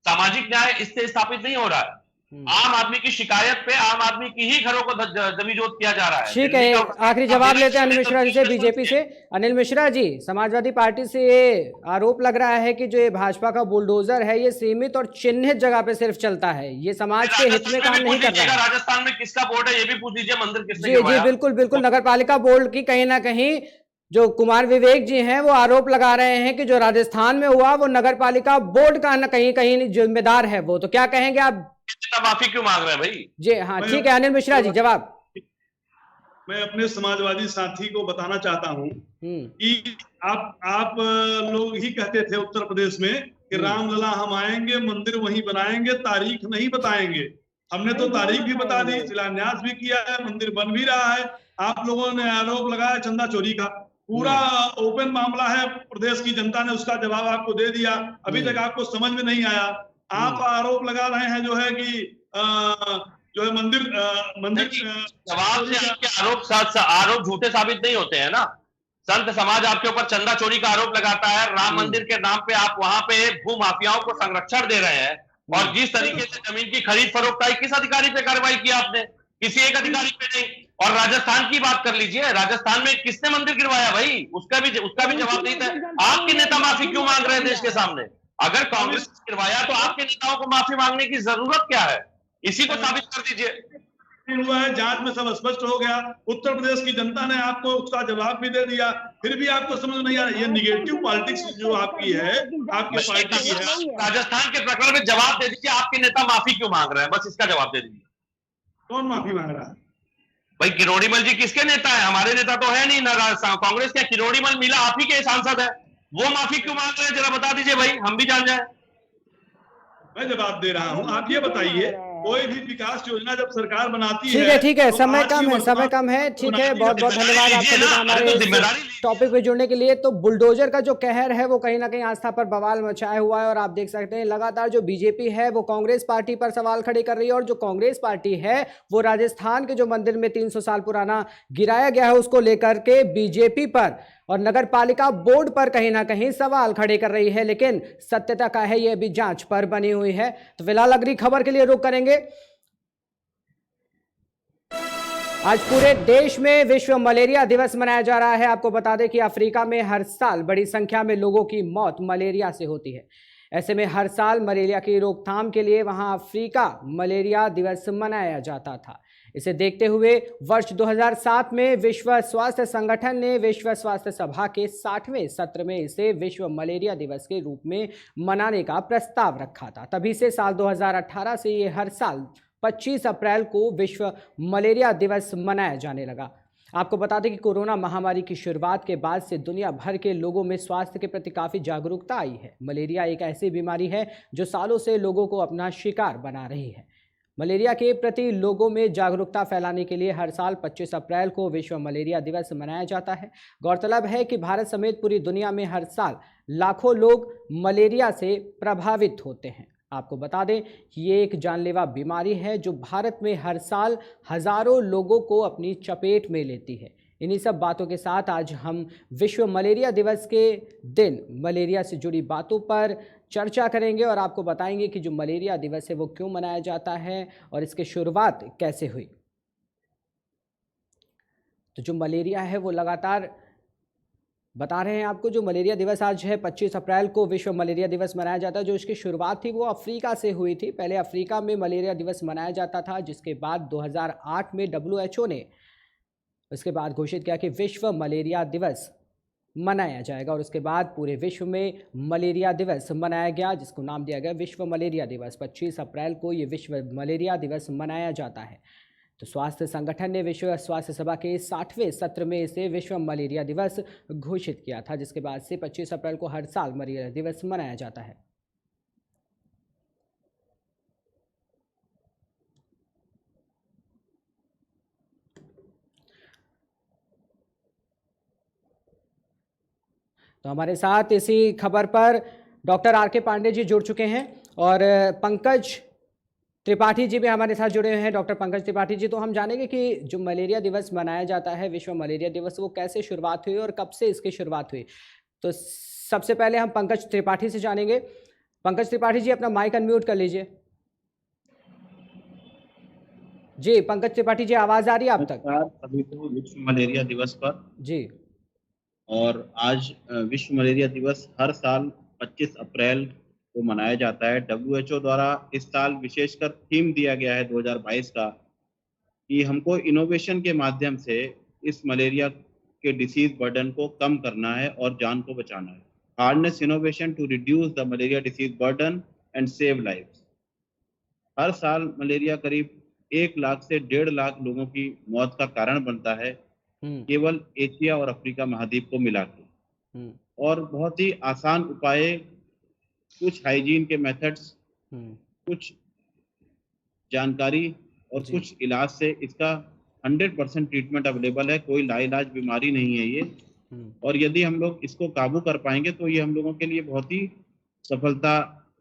[SPEAKER 4] सामाजिक न्याय इससे स्थापित नहीं हो रहा है। आम आदमी की शिकायत पे आम आदमी की ही घरों को जमीजोत किया जा रहा है।
[SPEAKER 1] ठीक है, आखिरी जवाब लेते हैं अनिल मिश्रा जी से, बीजेपी से। अनिल मिश्रा जी, समाजवादी पार्टी से ये आरोप लग रहा है कि जो ये भाजपा का बुलडोजर है ये सीमित और चिन्हित जगह पे सिर्फ चलता है, ये समाज के हित में काम नहीं कर रहा है।
[SPEAKER 4] राजस्थान में किसका बोर्ड है ये भी पूछ लीजिए, मंदिर किसने
[SPEAKER 1] जी जी बिल्कुल बिल्कुल, नगर पालिका बोर्ड की कहीं ना कहीं जो कुमार विवेक जी हैं वो आरोप लगा रहे हैं कि जो राजस्थान में हुआ वो नगर पालिका बोर्ड का न कहीं कहीं जिम्मेदार है वो, तो क्या कहेंगे आप?
[SPEAKER 4] माफी क्यों मांग रहे हैं भाई?
[SPEAKER 1] जी हाँ ठीक है, अनिल मिश्रा जी जवाब।
[SPEAKER 2] मैं अपने समाजवादी साथी को बताना चाहता हूं कि आप लोग ही कहते थे उत्तर प्रदेश में कि रामलला हम आएंगे, मंदिर वहीं बनाएंगे, तारीख नहीं बताएंगे। हमने तो तारीख भी बता दी, शिलान्यास भी किया है, मंदिर बन भी रहा है। आप लोगों ने आरोप लगाया चंदा चोरी का, पूरा ओपन मामला है, प्रदेश की जनता ने उसका जवाब आपको दे दिया। अभी तक आपको समझ में नहीं आया। आप आरोप लगा रहे हैं जो है कि जो है मंदिर
[SPEAKER 4] जवाब से आपके आरोप झूठे साबित नहीं होते हैं ना। संत समाज आपके ऊपर चंदा चोरी का आरोप लगाता है, राम मंदिर के नाम पे आप वहां पे भू माफियाओं को संरक्षण दे रहे हैं, और जिस तरीके से जमीन की खरीद फरोख्त आई, किस अधिकारी पे कार्रवाई किया आपने? किसी एक अधिकारी पे नहीं। और राजस्थान की बात कर लीजिए, राजस्थान में किसने मंदिर गिरवाया भाई? उसका भी जवाब नहीं था। आपके नेता माफी क्यों मांग रहे हैं देश के सामने? अगर कांग्रेस ने गिरवाया तो आपके नेताओं को माफी मांगने की जरूरत क्या है? इसी को साबित कर दीजिए।
[SPEAKER 2] हुआ है, जांच में सब स्पष्ट हो गया। उत्तर प्रदेश की जनता ने आपको उसका जवाब भी दे दिया, फिर भी आपको समझ नहीं आ रहा। ये निगेटिव पॉलिटिक्स जो आपकी है, आपकी पार्टी की है।
[SPEAKER 4] राजस्थान के प्रकरण में जवाब दे दीजिए, आपके नेता माफी क्यों मांग रहे हैं? बस इसका जवाब दे दीजिए।
[SPEAKER 2] कौन माफी मांग रहा है
[SPEAKER 4] भाई? किरोड़ीमल जी किसके नेता है? हमारे नेता तो है नहीं ना कांग्रेस के। किरोड़ीमल मीला आप ही के सांसद है, वो माफी क्यों मांग रहे हैं? जरा बता दीजिए भाई, हम भी जान जाए।
[SPEAKER 2] मैं जवाब दे रहा हूं, आप ये बताइए, कोई भी विकास योजना जब सरकार बनाती है,
[SPEAKER 1] ठीक है, समय कम है, ठीक है, बहुत बहुत धन्यवाद आपका हमारे टॉपिक पे जुड़ने के लिए। तो बुलडोजर का जो कहर है वो कहीं ना कहीं आस्था पर बवाल मचाया हुआ है, और आप देख सकते हैं लगातार जो बीजेपी है वो कांग्रेस पार्टी पर सवाल खड़े कर रही है, और जो कांग्रेस पार्टी है वो राजस्थान के जो मंदिर में 300 साल पुराना गिराया गया है उसको लेकर के बीजेपी पर और नगर पालिका बोर्ड पर कहीं ना कहीं सवाल खड़े कर रही है। लेकिन सत्यता का है, यह भी जांच पर बनी हुई है। तो फिलहाल अगली खबर के लिए रुख करेंगे। आज पूरे देश में विश्व मलेरिया दिवस मनाया जा रहा है। आपको बता दें कि अफ्रीका में हर साल बड़ी संख्या में लोगों की मौत मलेरिया से होती है। ऐसे में हर साल मलेरिया की रोकथाम के लिए वहां अफ्रीका मलेरिया दिवस मनाया जाता था। इसे देखते हुए वर्ष 2007 में विश्व स्वास्थ्य संगठन ने विश्व स्वास्थ्य सभा के 60वें सत्र में इसे विश्व मलेरिया दिवस के रूप में मनाने का प्रस्ताव रखा था। तभी से साल 2018 से ये हर साल 25 अप्रैल को विश्व मलेरिया दिवस मनाया जाने लगा। आपको बता दें कि कोरोना महामारी की शुरुआत के बाद से दुनिया भर के लोगों में स्वास्थ्य के प्रति काफ़ी जागरूकता आई है। मलेरिया एक ऐसी बीमारी है जो सालों से लोगों को अपना शिकार बना रही है। मलेरिया के प्रति लोगों में जागरूकता फैलाने के लिए हर साल 25 अप्रैल को विश्व मलेरिया दिवस मनाया जाता है। गौरतलब है कि भारत समेत पूरी दुनिया में हर साल लाखों लोग मलेरिया से प्रभावित होते हैं। आपको बता दें कि ये एक जानलेवा बीमारी है जो भारत में हर साल हजारों लोगों को अपनी चपेट में लेती है। इन्हीं सब बातों के साथ आज हम विश्व मलेरिया दिवस के दिन मलेरिया से जुड़ी बातों पर चर्चा करेंगे और आपको बताएंगे कि जो मलेरिया दिवस है वो क्यों मनाया जाता है और इसकी शुरुआत कैसे हुई। तो जो मलेरिया है वो लगातार बता रहे हैं आपको, जो मलेरिया दिवस आज है 25 अप्रैल को विश्व मलेरिया दिवस मनाया जाता है। जो इसकी शुरुआत थी वो अफ्रीका से हुई थी। पहले अफ्रीका में मलेरिया दिवस मनाया जाता था, जिसके बाद 2008 में WHO ने उसके बाद घोषित किया कि विश्व मलेरिया दिवस मनाया जाएगा, और उसके बाद पूरे विश्व में मलेरिया दिवस मनाया गया, जिसको नाम दिया गया विश्व मलेरिया दिवस। 25 अप्रैल को ये विश्व मलेरिया दिवस मनाया जाता है। तो स्वास्थ्य संगठन ने विश्व स्वास्थ्य सभा के 60वें सत्र में इसे विश्व मलेरिया दिवस घोषित किया था, जिसके बाद से 25 अप्रैल को हर साल मलेरिया दिवस मनाया जाता है। तो हमारे साथ इसी खबर पर डॉक्टर RK पांडे जी जुड़ चुके हैं और पंकज त्रिपाठी जी भी हमारे साथ जुड़े हुए हैं। डॉक्टर पंकज त्रिपाठी जी, तो हम जानेंगे कि जो मलेरिया दिवस मनाया जाता है, विश्व मलेरिया दिवस, वो कैसे शुरुआत हुई और कब से इसकी शुरुआत हुई। तो सबसे पहले हम पंकज त्रिपाठी से जानेंगे। पंकज त्रिपाठी जी, अपना माइक अनम्यूट कर लीजिए। जी पंकज त्रिपाठी जी, आवाज आ रही है आप तक?
[SPEAKER 5] अभी तो विश्व मलेरिया दिवस पर
[SPEAKER 1] जी,
[SPEAKER 5] और आज विश्व मलेरिया दिवस हर साल 25 अप्रैल को मनाया जाता है। WHO द्वारा इस साल विशेषकर थीम दिया गया है 2022 का कि हमको इनोवेशन के माध्यम से इस मलेरिया के डिसीज बर्डन को कम करना है और जान को बचाना है। Harness innovation to reduce the malaria disease burden and save lives. हर साल मलेरिया करीब 1 लाख से 1.5 लाख लोगों की मौत का कारण बनता है, केवल एशिया और अफ्रीका महाद्वीप को मिला के। और बहुत ही आसान उपाय, कुछ हाइजीन के मेथड्स, कुछ जानकारी और कुछ इलाज से इसका 100% ट्रीटमेंट अवेलेबल है। कोई लाइलाज बीमारी नहीं है ये। और यदि हम लोग इसको काबू कर पाएंगे तो ये हम लोगों के लिए बहुत ही सफलता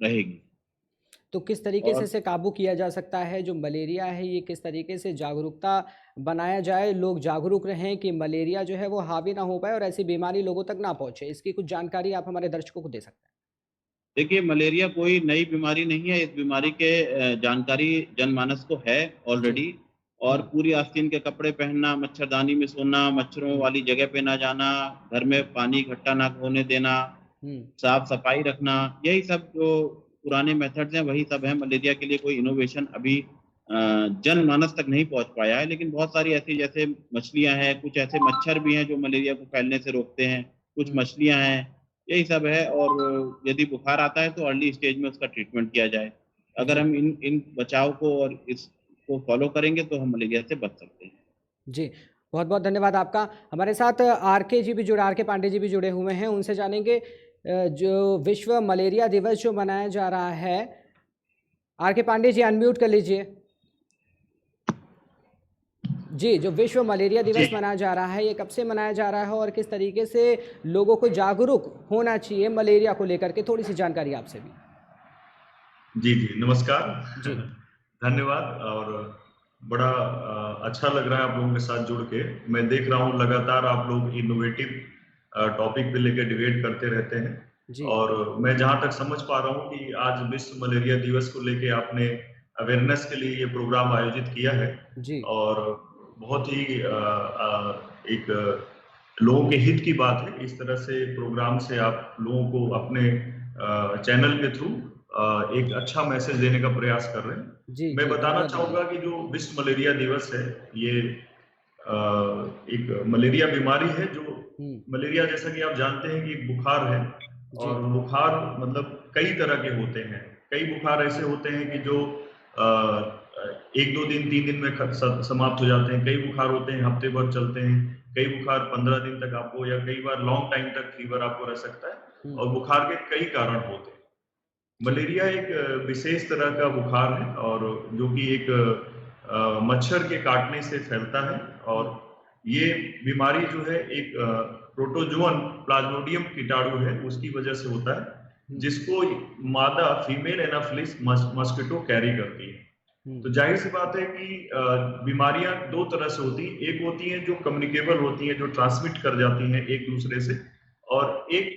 [SPEAKER 5] रहेगी।
[SPEAKER 1] तो किस तरीके से इसे काबू किया जा सकता है? जो मलेरिया है, ये किस तरीके से जागरूकता बनाया जाए, लोग जागरूक रहें कि मलेरिया जो है वो हावी ना हो पाए और ऐसी बीमारी लोगों तक ना पहुंचे? इसकी कुछ जानकारी आप हमारे दर्शकों को दे सकते हैं?
[SPEAKER 5] देखिए, मलेरिया कोई नई बीमारी नहीं है। इस बीमारी के जानकारी जनमानस को है ऑलरेडी। और पूरी आस्तीन के कपड़े पहनना, मच्छरदानी में सोना, मच्छरों वाली जगह पे ना जाना, घर में पानी इकट्ठा ना होने देना, साफ सफाई रखना, यही सब जो पुराने मेथड्स हैं वही सब हैं। मलेरिया के लिए कोई इनोवेशन अभी जनमानस तक नहीं पहुंच पाया है। लेकिन बहुत सारी ऐसी, जैसे मछलियां हैं, कुछ ऐसे मच्छर भी हैं जो मलेरिया को फैलने से रोकते हैं, कुछ मछलियां हैं, यही सब है। और यदि बुखार आता है तो अर्ली स्टेज में उसका ट्रीटमेंट किया जाए। अगर हम इन बचाव को और इसको फॉलो करेंगे तो हम मलेरिया से बच सकते हैं।
[SPEAKER 1] जी, बहुत बहुत धन्यवाद आपका। हमारे साथ आर.के. पांडे जी भी जुड़े हुए हैं, उनसे जानेंगे जो विश्व मलेरिया दिवस जो मनाया जा रहा है। आर.के. पांडे जी, अनम्यूट कर लीजिए। जी, जो विश्व मलेरिया दिवस मनाया जा रहा है, ये कब से मनाया जा रहा है और किस तरीके से लोगों को जागरूक होना चाहिए मलेरिया को लेकर के? थोड़ी सी जानकारी आपसे भी।
[SPEAKER 6] जी, नमस्कार जी। धन्यवाद। और बड़ा अच्छा लग रहा है आप लोगों के साथ जुड़ के। मैं देख रहा हूँ लगातार आप लोग इनोवेटिव टॉपिक पे लेकर डिबेट करते रहते हैं। और मैं जहाँ तक समझ पा रहा हूँ कि आज विश्व मलेरिया दिवस को लेके आपने अवेयरनेस के लिए ये प्रोग्राम आयोजित किया है जी। और बहुत ही एक लोगों के हित की बात है। इस तरह से प्रोग्राम से आप लोगों को अपने चैनल के थ्रू एक अच्छा मैसेज देने का प्रयास कर रहे हैं जी। मैं बताना चाहूंगा कि जो विश्व मलेरिया दिवस है, ये एक मलेरिया बीमारी है। जो मलेरिया, जैसा कि आप जानते हैं, कि एक बुखार है। और बुखार मतलब कई तरह के होते हैं। कई बुखार ऐसे होते हैं कि जो 1-2 दिन 3 दिन में समाप्त हो जाते हैं। कई बुखार होते हैं हफ्ते भर चलते हैं। कई बुखार 15 दिन तक आपको, या कई बार लॉन्ग टाइम तक फीवर आपको रह सकता है। और बुखार के कई कारण होते हैं। मलेरिया एक विशेष तरह का बुखार है और जो कि एक मच्छर के काटने से फैलता है। और ये बीमारी जो है एक प्रोटोजोअन प्लाज्मोडियम कीटाणु है, उसकी वजह से होता है, जिसको मादा फीमेल एनाफिलिस मस्किटो कैरी करती है। तो जाहिर सी बात है कि बीमारियां 2 तरह से होती हैं। एक होती हैं जो कम्युनिकेबल होती हैं, जो ट्रांसमिट कर जाती हैं एक दूसरे से, और एक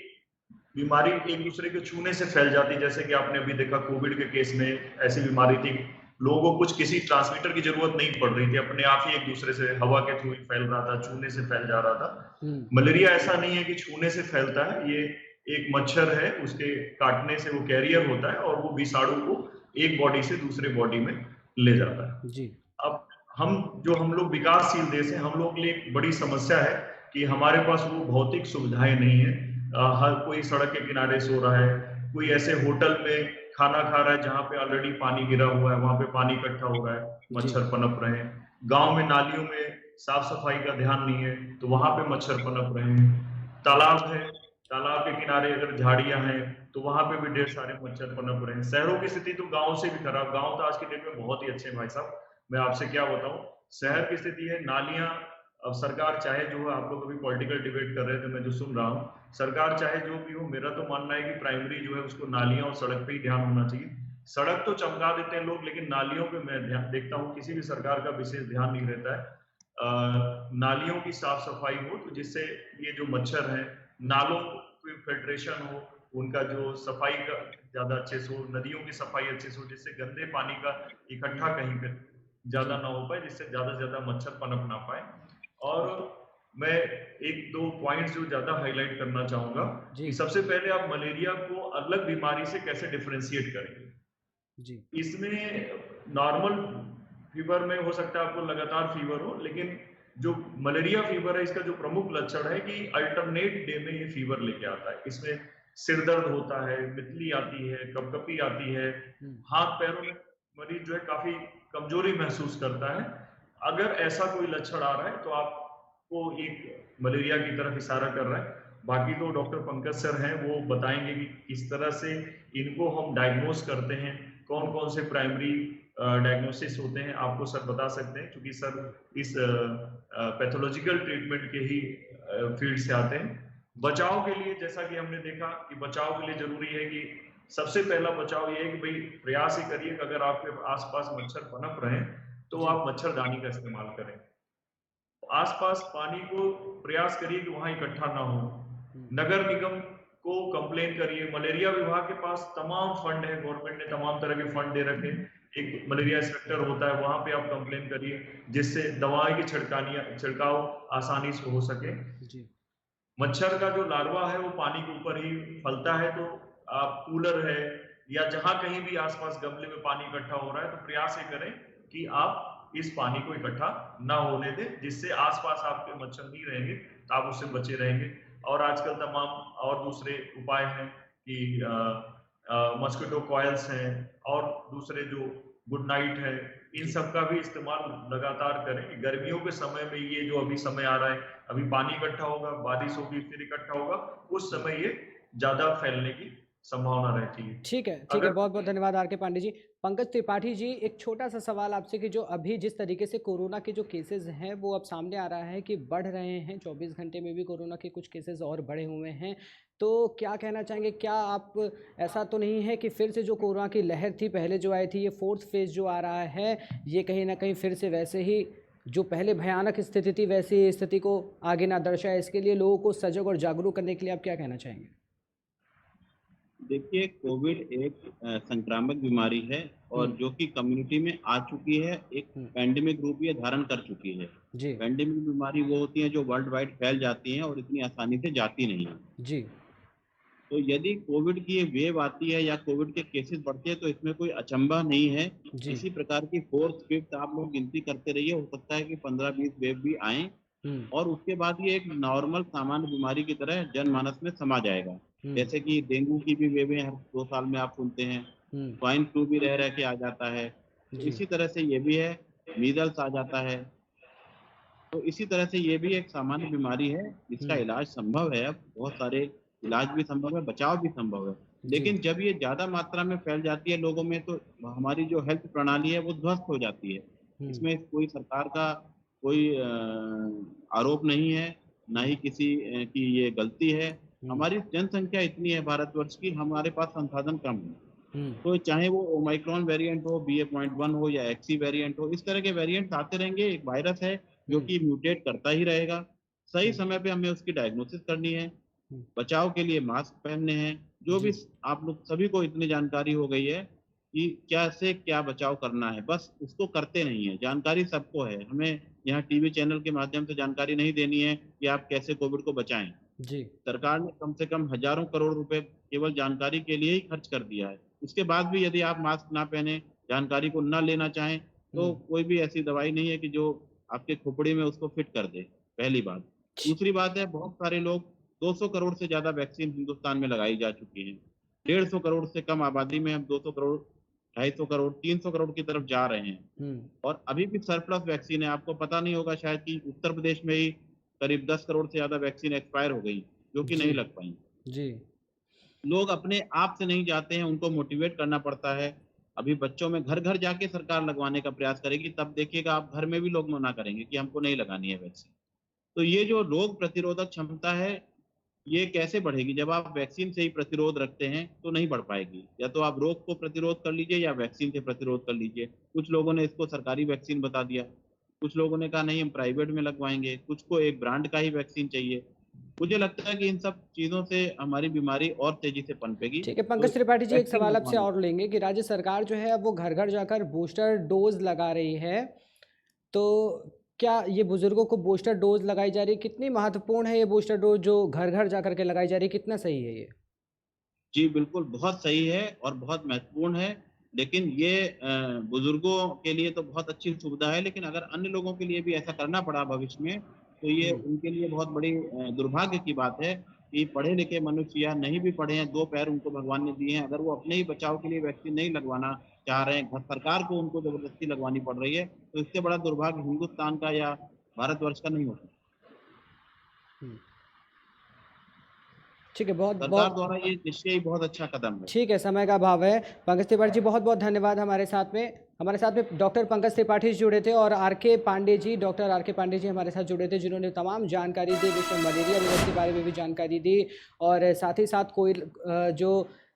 [SPEAKER 6] बीमारी एक दूसरे के छूने से फैल जाती है। जैसे कि आपने अभी देखा कोविड के केस में ऐसी बीमारी थी, लोगों को कुछ किसी ट्रांसमीटर की जरूरत नहीं पड़ रही थी, अपने आप ही एक दूसरे से हवा के थ्रू फैल रहा था, छूने से फैल जा रहा था। मलेरिया ऐसा नहीं है कि छूने से फैलता है। ये एक मच्छर है, उसके काटने से वो कैरियर होता है और वो विषाणु को एक बॉडी से दूसरे बॉडी में ले जाता है जी। अब हम लोग विकासशील देश हैं, हम लोग के लिए एक बड़ी समस्या है कि हमारे पास वो भौतिक सुविधाएं नहीं है। हर कोई सड़क के किनारे सो रहा है, कोई ऐसे होटल में खाना खा रहा है जहाँ पे ऑलरेडी पानी गिरा हुआ है, वहां पे पानी इकट्ठा हो रहा है, मच्छर पनप रहे हैं। गांव में नालियों में साफ सफाई का ध्यान नहीं है तो वहां पे मच्छर पनप रहे हैं। तालाब है, तालाब के किनारे अगर झाड़ियां हैं तो वहां पे भी ढेर सारे मच्छर पनप रहे हैं। शहरों की स्थिति तो गाँव से भी खराब। गाँव तो आज के डेट में बहुत ही अच्छे भाई साहब, मैं आपसे क्या बताऊं। शहर की स्थिति है, नालियां, अब सरकार चाहे जो है, आप लोग अभी पॉलिटिकल डिबेट कर रहे थे, मैं जो सुन रहा हूँ, सरकार चाहे जो भी हो, मेरा तो मानना है कि प्राइमरी जो है उसको नालियां और सड़क पे ही ध्यान होना चाहिए। सड़क तो चमका देते हैं लोग, लेकिन नालियों पे मैं ध्यान देखता हूँ किसी भी सरकार का विशेष ध्यान नहीं रहता है। नालियों की साफ सफाई हो तो जिससे ये जो मच्छर है, नालों की फिल्ट्रेशन हो, उनका जो सफाई का ज्यादा अच्छे से हो, नदियों की सफाई अच्छे से हो, जिससे गंदे पानी का इकट्ठा कहीं पे ज्यादा ना हो पाए, जिससे ज्यादा से ज्यादा मच्छर पनप ना पाए। और मैं 1-2 पॉइंट्स जो ज्यादा हाईलाइट करना चाहूंगा कि सबसे पहले आप मलेरिया को अलग बीमारी से कैसे डिफरेंशिएट करेंगे जी। इसमें नॉर्मल फीवर में हो सकता है आपको लगातार फीवर हो, लेकिन जो मलेरिया फीवर है इसका जो प्रमुख लक्षण है कि अल्टरनेट डे में ये फीवर लेके आता है। इसमें सिर दर्द होता है, मितली आती है, कपकपी आती है, हाथ पैरों में मरीज जो है काफी कमजोरी महसूस करता है। अगर ऐसा कोई लक्षण आ रहा है तो आपको एक मलेरिया की तरफ इशारा कर रहा है। बाकी तो डॉक्टर पंकज सर हैं, वो बताएंगे कि किस तरह से इनको हम डायग्नोस करते हैं, कौन कौन से प्राइमरी डायग्नोसिस होते हैं, आपको सर बता सकते हैं, क्योंकि सर इस पैथोलॉजिकल ट्रीटमेंट के ही फील्ड से आते हैं। बचाव के लिए जैसा कि हमने देखा कि बचाव के लिए जरूरी है कि सबसे पहला बचाव ये है कि भाई प्रयास ही करिए कि अगर आपके आसपास मच्छर पनप रहे हैं तो आप मच्छरदानी का इस्तेमाल करें। आसपास पानी को प्रयास करिए कि वहां इकट्ठा ना हो। नगर निगम को कंप्लेन करिए। मलेरिया विभाग के पास तमाम फंड है, गवर्नमेंट ने तमाम तरह के फंड दे रखे। एक मलेरिया इंस्पेक्टर होता है, वहां पे आप कंप्लेन करिए जिससे दवाएं की छिड़काव आसानी से हो सके। मच्छर का जो लार्वा है वो पानी के ऊपर ही फलता है, तो आप कूलर है या जहां कहीं भी आसपास गमले में पानी इकट्ठा हो रहा है तो प्रयास ये करें कि आप इस पानी को इकट्ठा ना होने दें, जिससे आसपास आपके मच्छर नहीं रहेंगे तो आप उससे बचे रहेंगे। और आजकल तमाम और दूसरे उपाय हैं कि मस्किटो कॉइल्स हैं और दूसरे जो गुड नाइट है, इन सब का भी इस्तेमाल लगातार करें। गर्मियों के समय में ये जो अभी समय आ रहा है, अभी पानी इकट्ठा होगा, बारिश होगी, फिर इकट्ठा होगा, उस समय ये ज्यादा फैलने की संभावना रहती है।
[SPEAKER 1] ठीक है, बहुत बहुत धन्यवाद आर के पांडे जी। पंकज त्रिपाठी जी, एक छोटा सा सवाल आपसे कि जो अभी जिस तरीके से कोरोना के जो केसेस हैं वो अब सामने आ रहा है कि बढ़ रहे हैं, 24 घंटे में भी कोरोना के कुछ केसेस और बढ़े हुए हैं, तो क्या कहना चाहेंगे? क्या आप ऐसा तो नहीं है कि फिर से जो कोरोना की लहर थी पहले जो आई थी, ये फोर्थ फेज जो आ रहा है, ये कहीं ना कहीं फिर से वैसे ही जो पहले भयानक स्थिति थी वैसी स्थिति को आगे ना दर्शाए? इसके लिए लोगों को सजग और जागरूक करने के लिए आप क्या कहना चाहेंगे?
[SPEAKER 5] देखिए, कोविड एक संक्रामक बीमारी है और जो कि कम्युनिटी में आ चुकी है, एक पैंडेमिक रूप ये धारण कर चुकी है। पैंडेमिक बीमारी वो होती है जो वर्ल्ड वाइड फैल जाती हैं और इतनी आसानी से जाती नहीं है जी। तो यदि कोविड की ये वेव आती है या कोविड के केसेस बढ़ते हैं तो इसमें कोई अचंभा नहीं है। इसी प्रकार की फोर्थ फिफ्थ आप लोग गिनती करते रहिए, हो सकता है कि 15-20 वेव भी आए और उसके बाद ये एक नॉर्मल सामान्य बीमारी की तरह जनमानस में समा जाएगा। जैसे कि डेंगू की भी वेवें हर 2 साल में आप सुनते हैं, स्वाइन फ्लू भी रह के आ जाता है, इसी तरह से ये भी है, मीजल्स आ जाता है। तो इसी तरह से ये भी एक सामान्य बीमारी है, इसका इलाज संभव है। अब बहुत सारे इलाज भी संभव है, बचाव भी संभव है, लेकिन जब ये ज्यादा मात्रा में फैल जाती है लोगों में तो हमारी जो हेल्थ प्रणाली है वो ध्वस्त हो जाती है। इसमें कोई सरकार का कोई आरोप नहीं है, ना ही किसी की ये गलती है। हमारी जनसंख्या इतनी है भारतवर्ष की, हमारे पास संसाधन कम है। तो चाहे वो ओमाइक्रॉन वेरिएंट हो, BA.1 हो या XE वेरिएंट हो, इस तरह के वेरिएंट आते रहेंगे। एक वायरस है जो कि म्यूटेट करता ही रहेगा। सही समय पे हमें उसकी डायग्नोसिस करनी है, बचाव के लिए मास्क पहनने हैं। जो भी आप लोग सभी को इतनी जानकारी हो गई है कि क्या से क्या बचाव करना है, बस उसको करते नहीं है। जानकारी सबको है, हमें यहाँ टीवी चैनल के माध्यम से जानकारी नहीं देनी है कि आप कैसे कोविड को बचाएं जी। सरकार ने कम से कम हजारों करोड़ रुपए केवल जानकारी के लिए ही खर्च कर दिया है। उसके बाद भी यदि आप मास्क ना पहने, जानकारी को ना लेना चाहें, तो कोई भी ऐसी दवाई नहीं है कि जो आपके खोपड़ी में उसको फिट कर दे, पहली बात। दूसरी बात है, बहुत सारे लोग 200 करोड़ से ज्यादा वैक्सीन हिंदुस्तान में लगाई जा चुकी है। 150 करोड़ से कम आबादी में हम 200 करोड़, 250 करोड़, 300 करोड़ की तरफ जा रहे हैं और अभी भी सरप्लस वैक्सीन है। आपको पता नहीं होगा शायद कि उत्तर प्रदेश में ही करीब 10 करोड़ से ज्यादा वैक्सीन एक्सपायर हो गई जो कि नहीं लग पाई जी। लोग अपने आप से नहीं जाते हैं, उनको मोटिवेट करना पड़ता है। अभी बच्चों में घर घर जाके सरकार लगवाने का प्रयास करेगी, तब देखिएगा आप घर में भी लोग मना करेंगे कि हमको नहीं लगानी है वैक्सीन। तो ये जो रोग प्रतिरोधक क्षमता है ये कैसे बढ़ेगी? जब आप वैक्सीन से ही प्रतिरोध रखते हैं तो नहीं बढ़ पाएगी। या तो आप रोग को प्रतिरोध कर लीजिए या वैक्सीन से प्रतिरोध कर लीजिए। कुछ लोगों ने इसको सरकारी वैक्सीन बता दिया, कुछ लोगों ने कहा नहीं हम प्राइवेट में लगवाएंगे, कुछ को एक ब्रांड का ही वैक्सीन चाहिए। मुझे लगता है कि इन सब चीजों से हमारी बीमारी और तेजी से पनपेगी।
[SPEAKER 1] ठीक है पंकज त्रिपाठी जी, एक सवाल आपसे और लेंगे कि राज्य सरकार जो है अब वो घर घर जाकर बूस्टर डोज लगा रही है, तो क्या ये बुजुर्गों को बूस्टर डोज लगाई जा रही है? कितनी महत्वपूर्ण है ये बूस्टर डोज जो घर घर जाकर के लगाई जा रही है, कितना सही है ये?
[SPEAKER 5] जी बिल्कुल, बहुत सही है और बहुत महत्वपूर्ण है। लेकिन ये बुजुर्गों के लिए तो बहुत अच्छी सुविधा है, लेकिन अगर अन्य लोगों के लिए भी ऐसा करना पड़ा भविष्य में तो ये उनके लिए बहुत बड़ी दुर्भाग्य की बात है कि पढ़े लिखे मनुष्य या नहीं भी पढ़े हैं, 2 पैर उनको भगवान ने दिए हैं, अगर वो अपने ही बचाव के लिए वैक्सीन नहीं लगवाना चाह रहे हैं, सरकार को उनको जबरदस्ती लगवानी पड़ रही है, तो इससे बड़ा दुर्भाग्य हिंदुस्तान का या भारतवर्ष का नहीं होता।
[SPEAKER 1] ठीक है, बहुत
[SPEAKER 5] सरकार
[SPEAKER 1] बहुत
[SPEAKER 5] द्वारा ये निश्चय ही बहुत अच्छा कदम है।
[SPEAKER 1] ठीक है, समय का अभाव है। पंकज त्रिपाठी जी बहुत बहुत धन्यवाद। हमारे साथ में डॉक्टर पंकज त्रिपाठी जी जुड़े थे और R K. Pandey ji, doctor R K. Pandey ji हमारे साथ जुड़े थे, जिन्होंने तमाम जानकारी दी, विश्व मलेरिया दिवस के बारे में भी जानकारी दी और साथ ही साथ कोई जो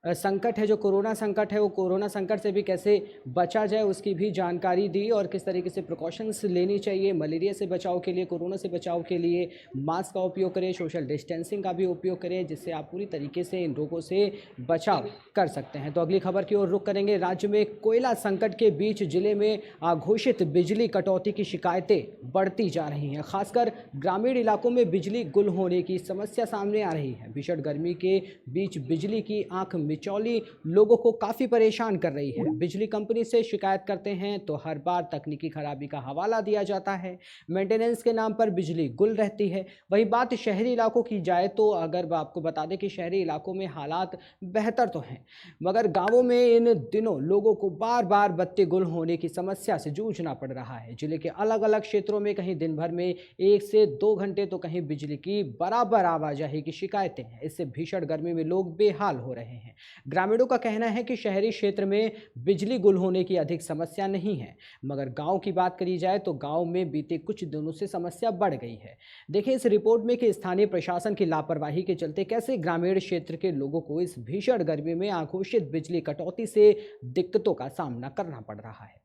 [SPEAKER 1] संकट है, जो कोरोना संकट है, वो कोरोना संकट से भी कैसे बचा जाए उसकी भी जानकारी दी और किस तरीके से प्रिकॉशंस लेनी चाहिए मलेरिया से बचाव के लिए, कोरोना से बचाव के लिए मास्क का उपयोग करें, सोशल डिस्टेंसिंग का भी उपयोग करें, जिससे आप पूरी तरीके से इन रोगों से बचाव कर सकते हैं। तो अगली खबर की ओर रुख करेंगे। राज्य में कोयला संकट के बीच जिले में अघोषित बिजली कटौती की शिकायतें बढ़ती जा रही हैं। खासकर ग्रामीण इलाकों में बिजली गुल होने की समस्या सामने आ रही है। भीषण गर्मी के बीच बिजली की आंख मिचौली लोगों को काफ़ी परेशान कर रही है। बिजली कंपनी से शिकायत करते हैं तो हर बार तकनीकी खराबी का हवाला दिया जाता है, मेंटेनेंस के नाम पर बिजली गुल रहती है। वही बात शहरी इलाकों की जाए तो अगर आपको बता दें कि शहरी इलाकों में हालात बेहतर तो हैं, मगर गांवों में इन दिनों लोगों को बार बार बत्ती गुल होने की समस्या से जूझना पड़ रहा है। जिले के अलग अलग क्षेत्रों में कहीं दिन भर में 1 से 2 घंटे तो कहीं बिजली की बराबर आवाजाही की शिकायतें हैं। इससे भीषण गर्मी में लोग बेहाल हो रहे हैं। ग्रामीणों का कहना है कि शहरी क्षेत्र में बिजली गुल होने की अधिक समस्या नहीं है, मगर गांव की बात करी जाए तो गांव में बीते कुछ दिनों से समस्या बढ़ गई है। देखिए इस रिपोर्ट में कि स्थानीय प्रशासन की लापरवाही के चलते कैसे ग्रामीण क्षेत्र के लोगों को इस भीषण गर्मी में अघोषित बिजली कटौती से दिक्कतों का सामना करना पड़ रहा है।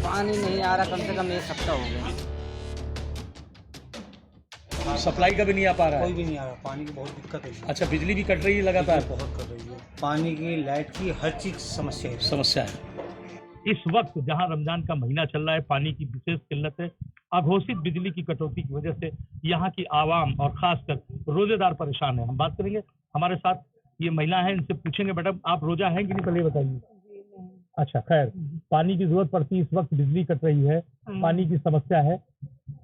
[SPEAKER 7] पानी नहीं आ रहा, कम से कम 1 हफ्ता हो गया।
[SPEAKER 8] सप्लाई का भी नहीं आ पा रहा है?
[SPEAKER 9] कोई भी नहीं आ रहा, पानी की बहुत दिक्कत है।
[SPEAKER 8] अच्छा, बिजली भी कट रही है लगातार?
[SPEAKER 9] बहुत कट रही है, पानी की, लाइट की, हर चीज समस्या है।
[SPEAKER 10] इस वक्त जहां रमजान का महीना चल रहा है, पानी की विशेष किल्लत है। अघोषित बिजली की कटौती की वजह से यहाँ की आवाम और खासकर रोजेदार परेशान है। हम बात करेंगे, हमारे साथ ये महिला है, इनसे पूछेंगे मैडम आप रोजा हैं कि नहीं, पहले बताइए। अच्छा, खैर, पानी की जरूरत पड़ती है, इस वक्त बिजली कट रही है, पानी की समस्या है,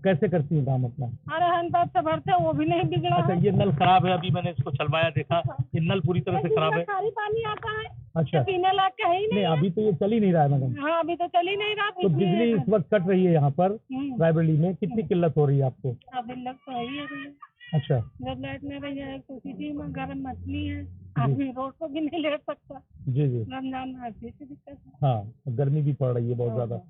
[SPEAKER 10] कैसे करती है काम अपना?
[SPEAKER 11] अरे हैंडपंप से भरते वो भी नहीं बिगड़ा।
[SPEAKER 10] अच्छा, ये नल खराब है, अभी मैंने इसको चलवाया देखा, ये नल पूरी तरह से खराब है।
[SPEAKER 11] खाली पानी आता है,
[SPEAKER 10] अच्छा,
[SPEAKER 11] पीने लायक कहीं नहीं।
[SPEAKER 10] अभी तो ये चल ही नहीं रहा है मैडम।
[SPEAKER 11] हाँ, अभी तो चल ही नहीं रहा।
[SPEAKER 10] तो बिजली इस वक्त कट रही है यहाँ पर रायबरेली में, कितनी किल्लत हो रही है आपको?
[SPEAKER 11] अभी लग तो है ही है।
[SPEAKER 10] अच्छा,
[SPEAKER 11] जब लाइट नहीं रही है तो सिटी में गर्म मछली है, आदमी रोड को भी नहीं ले सकता।
[SPEAKER 10] जी जी,
[SPEAKER 11] रमजान में ऐसी दिक्कत है।
[SPEAKER 10] हाँ, गर्मी भी पड़ रही है बहुत ज्यादा।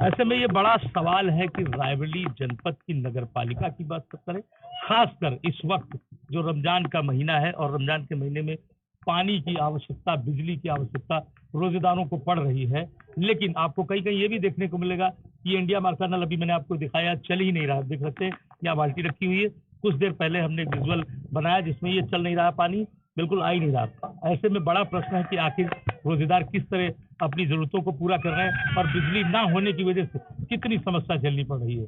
[SPEAKER 10] ऐसे में ये बड़ा सवाल है कि रायबरेली जनपद की नगर पालिका की बात करें, खासकर इस वक्त जो रमजान का महीना है और रमजान के महीने में पानी की आवश्यकता, बिजली की आवश्यकता रोजेदारों को पड़ रही है, लेकिन आपको कहीं कहीं ये भी देखने को मिलेगा कि इंडिया मार्क का नल अभी मैंने आपको दिखाया चल ही नहीं रहा। देख सकते हैं यहाँ बाल्टी रखी हुई है, कुछ देर पहले हमने एक विजुअल बनाया जिसमें ये चल नहीं रहा, पानी बिल्कुल आ ही नहीं रहा। ऐसे में बड़ा प्रश्न है कि आखिर रोजेदार किस तरह अपनी जरूरतों को पूरा कर रहे हैं और बिजली ना होने की वजह से कितनी समस्या झेलनी पड़ रही है।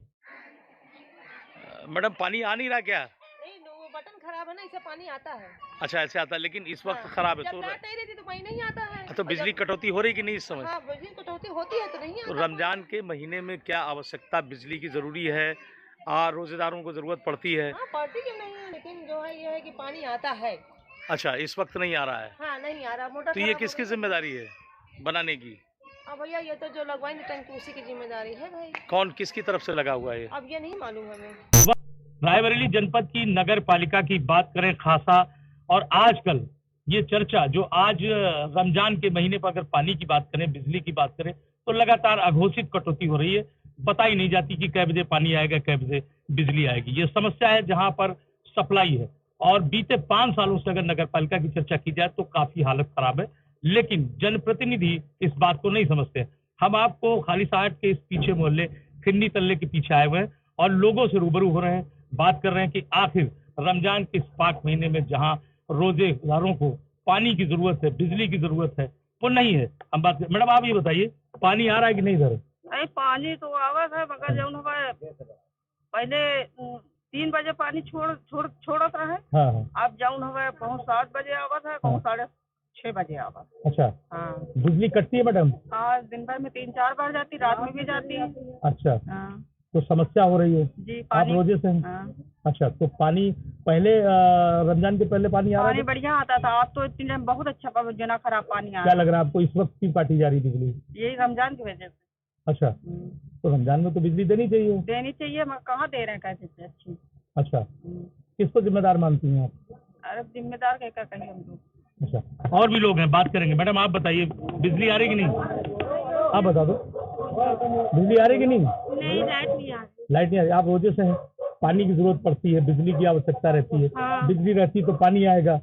[SPEAKER 10] मैडम, पानी आ नहीं रहा क्या?
[SPEAKER 11] नहीं, वो बटन खराब है ना, इससे पानी आता है।
[SPEAKER 10] अच्छा, ऐसे आता है, लेकिन इस वक्त खराब है तो
[SPEAKER 11] रहती तो पानी नहीं आता है।
[SPEAKER 10] तो बिजली कटौती हो रही कि नहीं इस समय?
[SPEAKER 11] हाँ, बिजली कटौती होती है तो नहीं आता।
[SPEAKER 10] रमजान के महीने में क्या आवश्यकता बिजली की जरूरी है, रोजेदारों को जरूरत पड़ती है?
[SPEAKER 11] हाँ, पड़ती क्यों नहीं है, लेकिन जो है ये है कि पानी आता है।
[SPEAKER 10] अच्छा, इस वक्त नहीं आ रहा है?
[SPEAKER 11] हाँ, नहीं आ रहा। मोटर
[SPEAKER 10] तो ये किसकी जिम्मेदारी है बनाने की?
[SPEAKER 11] अब भैया ये तो जो लगवाई टंकी उसी की जिम्मेदारी है भाई।
[SPEAKER 10] कौन, किसकी तरफ से लगा हुआ है?
[SPEAKER 11] अब ये नहीं मालूम हमें।
[SPEAKER 10] रायबरेली जनपद की नगर पालिका की बात करें खासा, और आजकल ये चर्चा जो आज रमजान के महीने पर अगर पानी की बात करें, बिजली की बात करें, तो लगातार अघोषित कटौती हो रही है। पता ही नहीं जाती कि कै बजे पानी आएगा, कै बजे बिजली आएगी। ये समस्या है जहां पर सप्लाई है, और बीते 5 सालों से अगर नगर पालिका की चर्चा की जाए तो काफी हालत खराब है, लेकिन जनप्रतिनिधि इस बात को नहीं समझते। हम आपको खालिसाहट के इस पीछे मोहल्ले खिन्नी तल्ले के पीछे आए हुए हैं और लोगों से रूबरू हो रहे हैं, बात कर रहे हैं कि आखिर रमजान के इस पाक महीने में जहां रोजेदारों को पानी की जरूरत है, बिजली की जरूरत है, वो नहीं है। हम बात मैडम, आप ये बताइए, पानी आ रहा है कि नहीं इधर?
[SPEAKER 11] नहीं, पानी तो आवत है, मगर जौन पहले 3 बजे पानी छोड़त रहे।
[SPEAKER 10] हाँ,
[SPEAKER 11] अब जौन हवे कहूँ 7 बजे आवत है, कहूँ 6:30 बजे आवत।
[SPEAKER 10] अच्छा,
[SPEAKER 11] हाँ,
[SPEAKER 10] बिजली कटती है मैडम?
[SPEAKER 11] हाँ, दिन भर में 3-4 बार जाती, रात में भी जाती है।
[SPEAKER 10] अच्छा,
[SPEAKER 11] हाँ।
[SPEAKER 10] तो समस्या हो रही है
[SPEAKER 11] जी।
[SPEAKER 10] आप रोजे से हैं?
[SPEAKER 11] हाँ।
[SPEAKER 10] अच्छा, तो पानी पहले रमजान के पहले पानी आ रहा
[SPEAKER 11] पानी
[SPEAKER 10] था?
[SPEAKER 11] बढ़िया आता था, अब तो इतने टाइम बहुत अच्छा जना खराब पानी आ
[SPEAKER 10] क्या
[SPEAKER 11] रहा
[SPEAKER 10] लग रहा है आपको इस वक्त क्यों काटी जा रही बिजली?
[SPEAKER 11] है। यही रमजान की वजह से।
[SPEAKER 10] अच्छा, तो रमजान में तो बिजली देनी चाहिए।
[SPEAKER 11] देनी चाहिए मगर कहाँ दे रहे हैं कैसे से अच्छी।
[SPEAKER 10] अच्छा, किसको जिम्मेदार मानती हैं आप?
[SPEAKER 11] अरे जिम्मेदार क्या कहेंगे हम लोग।
[SPEAKER 10] अच्छा, और भी लोग हैं, बात करेंगे। मैडम आप बताइए, बिजली आ रही कि नहीं? आप बता दो, बिजली आ रही कि नहीं?
[SPEAKER 11] नहीं, लाइट नहीं आ रही।
[SPEAKER 10] लाइट नहीं आ रही। आप रोजे से हैं, पानी की जरूरत पड़ती है, बिजली की आवश्यकता रहती है।
[SPEAKER 11] हाँ।
[SPEAKER 10] बिजली रहती तो पानी आएगा,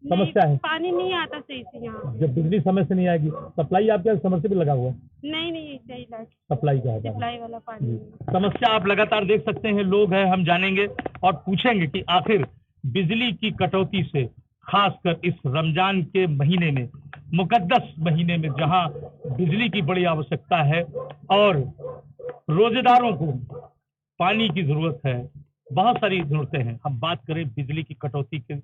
[SPEAKER 10] समस्या है।
[SPEAKER 11] पानी नहीं आता सही से यहाँ।
[SPEAKER 10] जब बिजली समय से नहीं आएगी, सप्लाई आपके समरसेबल लगा हुआ है?
[SPEAKER 11] नहीं सही लाइट
[SPEAKER 10] सप्लाई का है,
[SPEAKER 11] सप्लाई वाला पानी।
[SPEAKER 10] समस्या आप लगातार देख सकते हैं। लोग हैं, हम जानेंगे और पूछेंगे कि आखिर बिजली की कटौती से, खासकर इस रमजान के महीने में, मुकद्दस महीने में जहां बिजली की बड़ी आवश्यकता है और रोजेदारों को पानी की जरूरत है, बहुत सारी जरूरतें हैं। हम बात करें बिजली की कटौती की,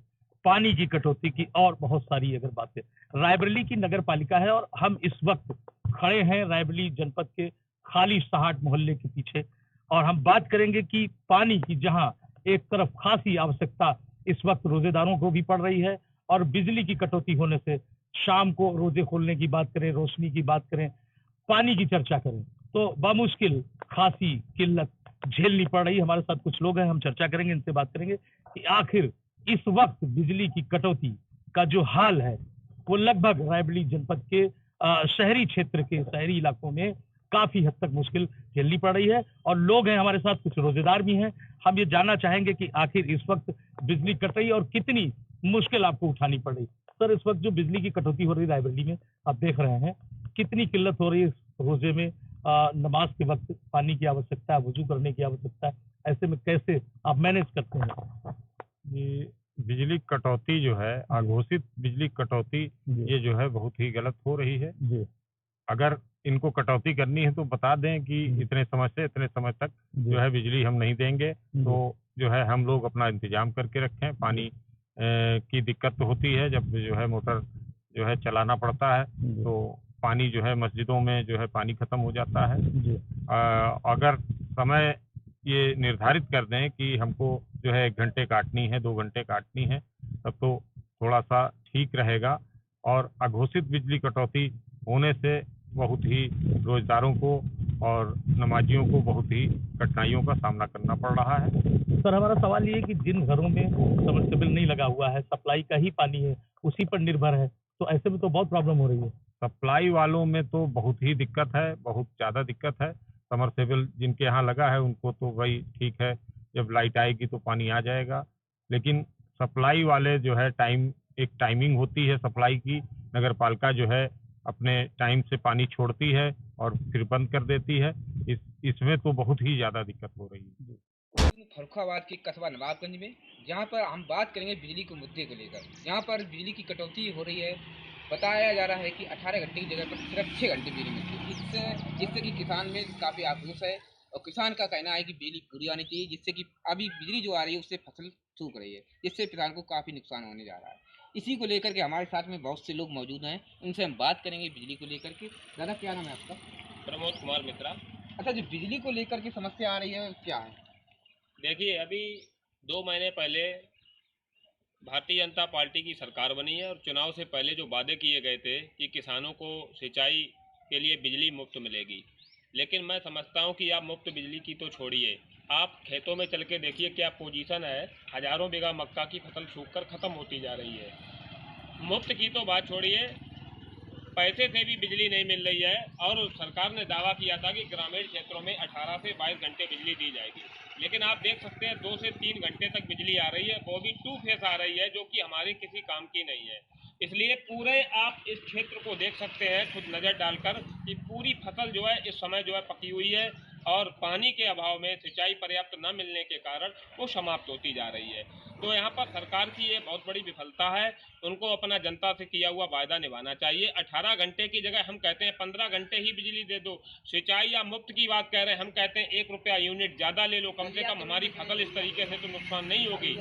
[SPEAKER 10] पानी की कटौती की और बहुत सारी अगर बातें। रायबरेली की नगर पालिका है और हम इस वक्त खड़े हैं रायबरेली जनपद के खाली सहाट मोहल्ले के पीछे और हम बात करेंगे कि पानी की जहां एक तरफ खासी आवश्यकता इस वक्त रोजेदारों को भी पड़ रही है और बिजली की कटौती होने से शाम को रोजे खोलने की बात करें, रोशनी की बात करें, पानी की चर्चा करें तो बामुश्किल खासी किल्लत झेलनी पड़ रही है। हमारे साथ कुछ लोग हैं, हम चर्चा करेंगे, इनसे बात करेंगे कि आखिर इस वक्त बिजली की कटौती का जो हाल है वो लगभग रायबरेली जनपद के शहरी क्षेत्र के शहरी इलाकों में काफी हद तक मुश्किल झेलनी पड़ रही है और लोग हैं हमारे साथ, कुछ रोजेदार भी हैं। हम ये जानना चाहेंगे कि आखिर इस वक्त बिजली कट रही है और कितनी मुश्किल आपको उठानी पड़ रही। सर, इस वक्त जो बिजली की कटौती हो रही है रायबरेली में, आप देख रहे हैं कितनी किल्लत हो रही है। रोजे में नमाज के वक्त पानी की आवश्यकता है, वजू करने की आवश्यकता है, ऐसे में कैसे आप मैनेज करते हैं?
[SPEAKER 12] ये बिजली कटौती जो है, अघोषित बिजली कटौती, ये जो है बहुत ही गलत हो रही है
[SPEAKER 10] जी।
[SPEAKER 12] अगर इनको कटौती करनी है तो बता दें कि इतने समय से इतने समय तक जो है बिजली हम नहीं देंगे, तो जो है हम लोग अपना इंतजाम करके रखें। पानी की दिक्कत तो होती है, जब जो है मोटर जो है चलाना पड़ता है तो पानी जो है मस्जिदों में जो है पानी खत्म हो जाता है। अगर समय ये निर्धारित कर दें कि हमको जो है 1 घंटे काटनी है, 2 घंटे काटनी है, तब तो थोड़ा सा ठीक रहेगा। और अघोषित बिजली कटौती होने से बहुत ही रोजगारों को और नमाजियों को बहुत ही कठिनाइयों का सामना करना पड़ रहा है।
[SPEAKER 10] सर, हमारा सवाल ये है कि जिन घरों में सबमर्सिबल नहीं लगा हुआ है, सप्लाई का ही पानी है, उसी पर निर्भर है, तो ऐसे में तो बहुत प्रॉब्लम हो रही है।
[SPEAKER 12] सप्लाई वालों में तो बहुत ही दिक्कत है, बहुत ज़्यादा दिक्कत है। समरसेबल जिनके यहाँ लगा है उनको तो भाई ठीक है, जब लाइट आएगी तो पानी आ जाएगा, लेकिन सप्लाई वाले जो है एक टाइमिंग होती है सप्लाई की, नगर पालिका जो है अपने टाइम से पानी छोड़ती है और फिर बंद कर देती है। इसमें तो बहुत ही ज़्यादा दिक्कत हो रही है।
[SPEAKER 7] फर्रुखाबाद के कस्बा नवाबगंज में, जहाँ पर हम बात करेंगे बिजली के मुद्दे को लेकर। यहाँ पर बिजली की कटौती हो रही है, बताया जा रहा है कि 18 घंटे की जगह पर सिर्फ 6 घंटे बिजली मिलती है, जिससे कि किसान में काफ़ी आक्रोश है और किसान का कहना है कि बिजली पूरी आनी चाहिए, जिससे कि अभी बिजली जो आ रही है उससे फसल सूख रही है, जिससे किसान को काफ़ी नुकसान होने जा रहा है। इसी को लेकर के हमारे साथ में बहुत से लोग मौजूद हैं, उनसे हम बात करेंगे बिजली को लेकर के। दादा, क्या नाम है आपका?
[SPEAKER 13] प्रमोद कुमार मित्रा।
[SPEAKER 7] अच्छा, जो बिजली को लेकर के समस्या आ रही है क्या है?
[SPEAKER 13] देखिए, अभी 2 महीने पहले भारतीय जनता पार्टी की सरकार बनी है और चुनाव से पहले जो वादे किए गए थे कि किसानों को सिंचाई के लिए बिजली मुफ्त मिलेगी, लेकिन मैं समझता हूं कि आप मुफ्त बिजली की तो छोड़िए, आप खेतों में चल के देखिए क्या पोजीशन है। हजारों बीघा मक्का की फसल सूखकर ख़त्म होती जा रही है। मुफ्त की तो बात छोड़िए, पैसे से भी बिजली नहीं मिल रही है और सरकार ने दावा किया था कि ग्रामीण क्षेत्रों में 18 से 22 घंटे बिजली दी जाएगी, लेकिन आप देख सकते हैं 2 से 3 घंटे तक बिजली आ रही है, वो भी 2 फेस आ रही है, जो कि हमारे किसी काम की नहीं है। इसलिए पूरे आप इस क्षेत्र को देख सकते हैं खुद नज़र डालकर कि पूरी फसल जो है इस समय जो है पकी हुई है और पानी के अभाव में सिंचाई पर्याप्त न मिलने के कारण वो समाप्त होती जा रही है। तो यहाँ पर सरकार की ये बहुत बड़ी विफलता है, उनको अपना जनता से किया हुआ वायदा निभाना चाहिए। 18 घंटे की जगह हम कहते हैं 15 घंटे ही बिजली दे दो। सिंचाई या मुफ्त की बात कह रहे हैं, हम कहते हैं 1 रुपया यूनिट ज़्यादा ले लो, कम से कम हमारी फसल इस तरीके से तो नुकसान नहीं होगी।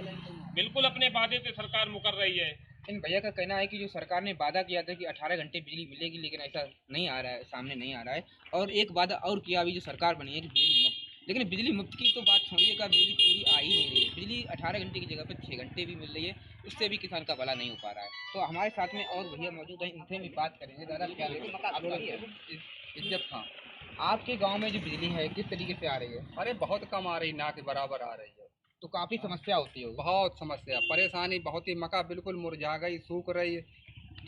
[SPEAKER 13] बिल्कुल अपने वादे से सरकार मुकर रही है।
[SPEAKER 7] इन भैया का कहना है कि जो सरकार ने वादा किया था कि 18 घंटे बिजली मिलेगी, लेकिन ऐसा नहीं आ रहा है, सामने नहीं आ रहा है। और एक वादा और किया अभी जो सरकार बनी है कि बिजली मुफ्त, लेकिन बिजली मुफ्त की तो बात छोड़िएगा, बिजली पूरी आ ही नहीं रही है। बिजली 18 घंटे की जगह पर 6 घंटे भी मिल रही है, उससे भी किसान का भला नहीं हो पा रहा है। तो हमारे साथ में और भैया मौजूद हैं, इनसे भी बात करेंगे। दादा क्या इज्जत खां, आपके गांव में जो बिजली है किस तरीके से आ रही है?
[SPEAKER 14] अरे बहुत कम आ रही, ना के बराबर आ रही है।
[SPEAKER 7] तो काफ़ी समस्या होती है।
[SPEAKER 14] बहुत समस्या, परेशानी बहुत ही। मक्का बिल्कुल मुरझा गई, सूख रही है,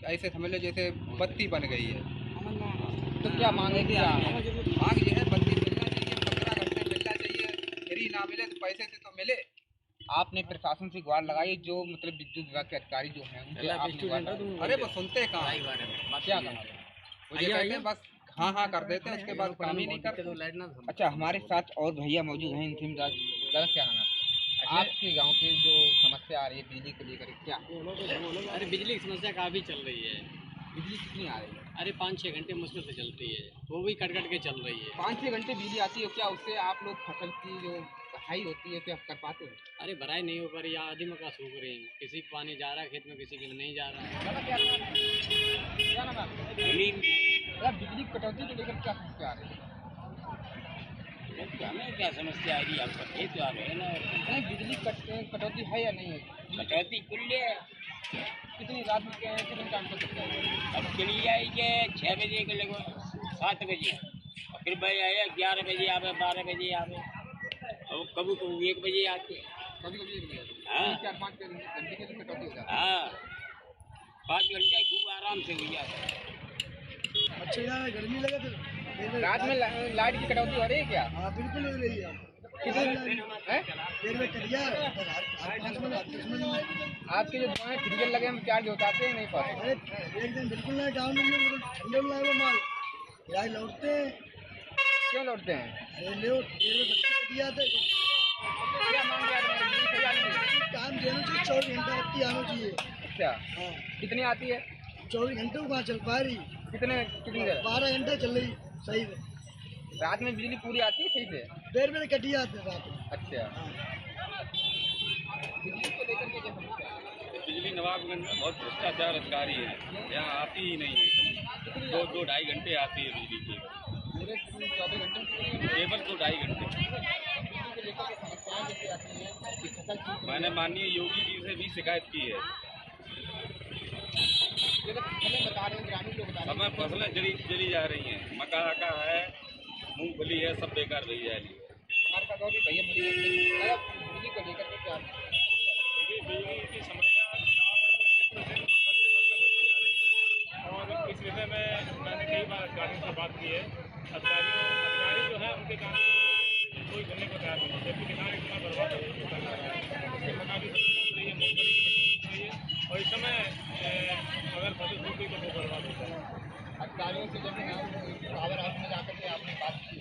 [SPEAKER 14] ऐसे समझ लो जैसे बत्ती बन गई है।
[SPEAKER 7] तो क्या मांगे? क्या
[SPEAKER 14] मांग ये है, बत्ती मिलना चाहिए, 15 घंटे मिलना चाहिए, फ्री ना मिले तो पैसे से तो मिले।
[SPEAKER 7] आपने प्रशासन से गुहार लगाई, जो मतलब विद्युत विभाग के अधिकारी जो हैं उनसे आपने
[SPEAKER 14] अरे वो सुनते कहाँ,
[SPEAKER 7] क्या कहा?
[SPEAKER 14] वो ये कहते हैं बस हाँ हाँ कर देते हैं, उसके बाद काम ही नहीं करते।
[SPEAKER 7] अच्छा, हमारे साथ और भैया मौजूद हैं, इनसे दादा क्या नाम है आपके गांव की जो समस्या आ रही है बिजली को लेकर? क्या?
[SPEAKER 15] अरे बिजली की समस्या काफ़ी चल रही है।
[SPEAKER 7] बिजली कितनी आ रही है?
[SPEAKER 15] अरे 5-6 घंटे मुश्किल से चलती है, वो भी कट कट के चल रही है।
[SPEAKER 7] 5-6 घंटे बिजली आती है, क्या उससे आप लोग फसल की जो कटाई होती है क्या कर पाते हैं?
[SPEAKER 15] अरे भराई नहीं हो पा रही, आधी मक्का सूख रही है, किसी को पानी जा रहा है खेत में, किसी के नहीं जा रहा है।
[SPEAKER 7] क्या नाम है? बिजली कटौती को लेकर क्या समस्या आ रही है?
[SPEAKER 15] हमें क्या समस्या आ रही है? आपका खेत तो आ रहे हैं ना।
[SPEAKER 7] नहीं, बिजली कटौती है या नहीं है?
[SPEAKER 15] कटौती कुल्ले है।
[SPEAKER 7] कितनी रात में कितने टाइम तक सकते हैं?
[SPEAKER 15] अब चली जाएगी 6 बजे के लगभग 7 बजे, और फिर भाई आए 11 बजे आवे, 12 बजे आवे, और कभी कभी 1 बजे आते,
[SPEAKER 7] कभी कभी 1 बजे।
[SPEAKER 15] हाँ
[SPEAKER 7] 4-5 घंटे की कटौती हो जाती है।
[SPEAKER 15] हाँ 5 घंटे खूब आराम से हो जाता है।
[SPEAKER 14] अच्छा, गर्मी लगे तो
[SPEAKER 7] रात में लाइट की कटौती हो रही है क्या?
[SPEAKER 14] हाँ बिल्कुल हो रही है।
[SPEAKER 7] आपके जो दुकान में फ्रीजर लगे हम चार्ज होताते हैं नहीं पाते?
[SPEAKER 14] एक दिन बिल्कुल नहीं, गाँव में ठंडे में वो माल यार लौटते हैं।
[SPEAKER 7] क्यों लौटते हैं?
[SPEAKER 14] अरे लो दिया था,
[SPEAKER 7] क्या मांग रहा है?
[SPEAKER 14] काम देना चाहिए, 24 घंटा बत्ती आना चाहिए।
[SPEAKER 7] अच्छा,
[SPEAKER 14] हाँ
[SPEAKER 7] कितनी आती है?
[SPEAKER 14] 24 घंटे को कहाँ चल पा रही?
[SPEAKER 7] कितनी देर?
[SPEAKER 14] 12 घंटे चल रही सही है।
[SPEAKER 7] रात में बिजली पूरी आती है सही से?
[SPEAKER 14] देर में कटी आते रात में।
[SPEAKER 7] अच्छा, बिजली को लेकर के क्या समस्या है?
[SPEAKER 16] बिजली नवाबगंज में बहुत भ्रष्टाचार अधिकारी है, यहाँ आती ही नहीं है। 2-2-2.5 घंटे आती है बिजली की,
[SPEAKER 7] पूरे 24 घंटे
[SPEAKER 16] केवल 2-2.5 घंटे। मैंने माननीय योगी जी से भी शिकायत की है। समय फसलें जली जा रही हैं, मक्का है, मूंगफली है, सब बेकार रही जा रही है।
[SPEAKER 7] हमारे साथ और भी भैया बिजली को लेकर के क्या?
[SPEAKER 13] बिजली की समस्या और इस विषय में मैंने कई बार अधिकारियों से बात की है। अधिकारी जो है उनके काम कोई करने को तैयार नहीं है, जबकि किसान इतना बर्बाद हो रहा है, उसके मक्का भी फसल रही है, मूंगफली की फसल रही है, और इस समय अगर फसल सूख गई तो वो बर्बाद होता है।
[SPEAKER 7] अधिकारियों से जब पावर हाउस में जाकर के आपने बात की?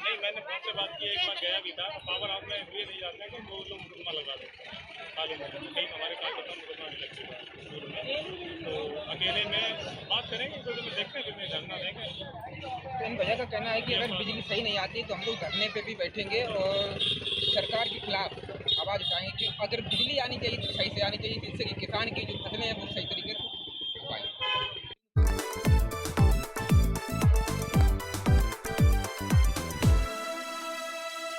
[SPEAKER 13] नहीं, मैंने फोन से बात की, एक बार गया भी था। पावर हाउस में इसलिए नहीं जाते हैं कि वो लोग मुकदमा लगा देते हैं खाली में, कहीं हमारे कार्यकर्ता मुकदमा भी लग चुका है स्कूल में। तो अकेले में बात करेंगे, तो देखते हैं कितने धरना देंगे।
[SPEAKER 7] तो इन भैया का कहना है कि अगर बिजली सही नहीं आती तो हम लोग धरने पे भी बैठेंगे और सरकार के खिलाफ आवाज़ उठाएंगे कि अगर बिजली आनी चाहिए तो सही से आनी चाहिए, जिससे कि किसान की जो फसलें हैं वो सही तरीके से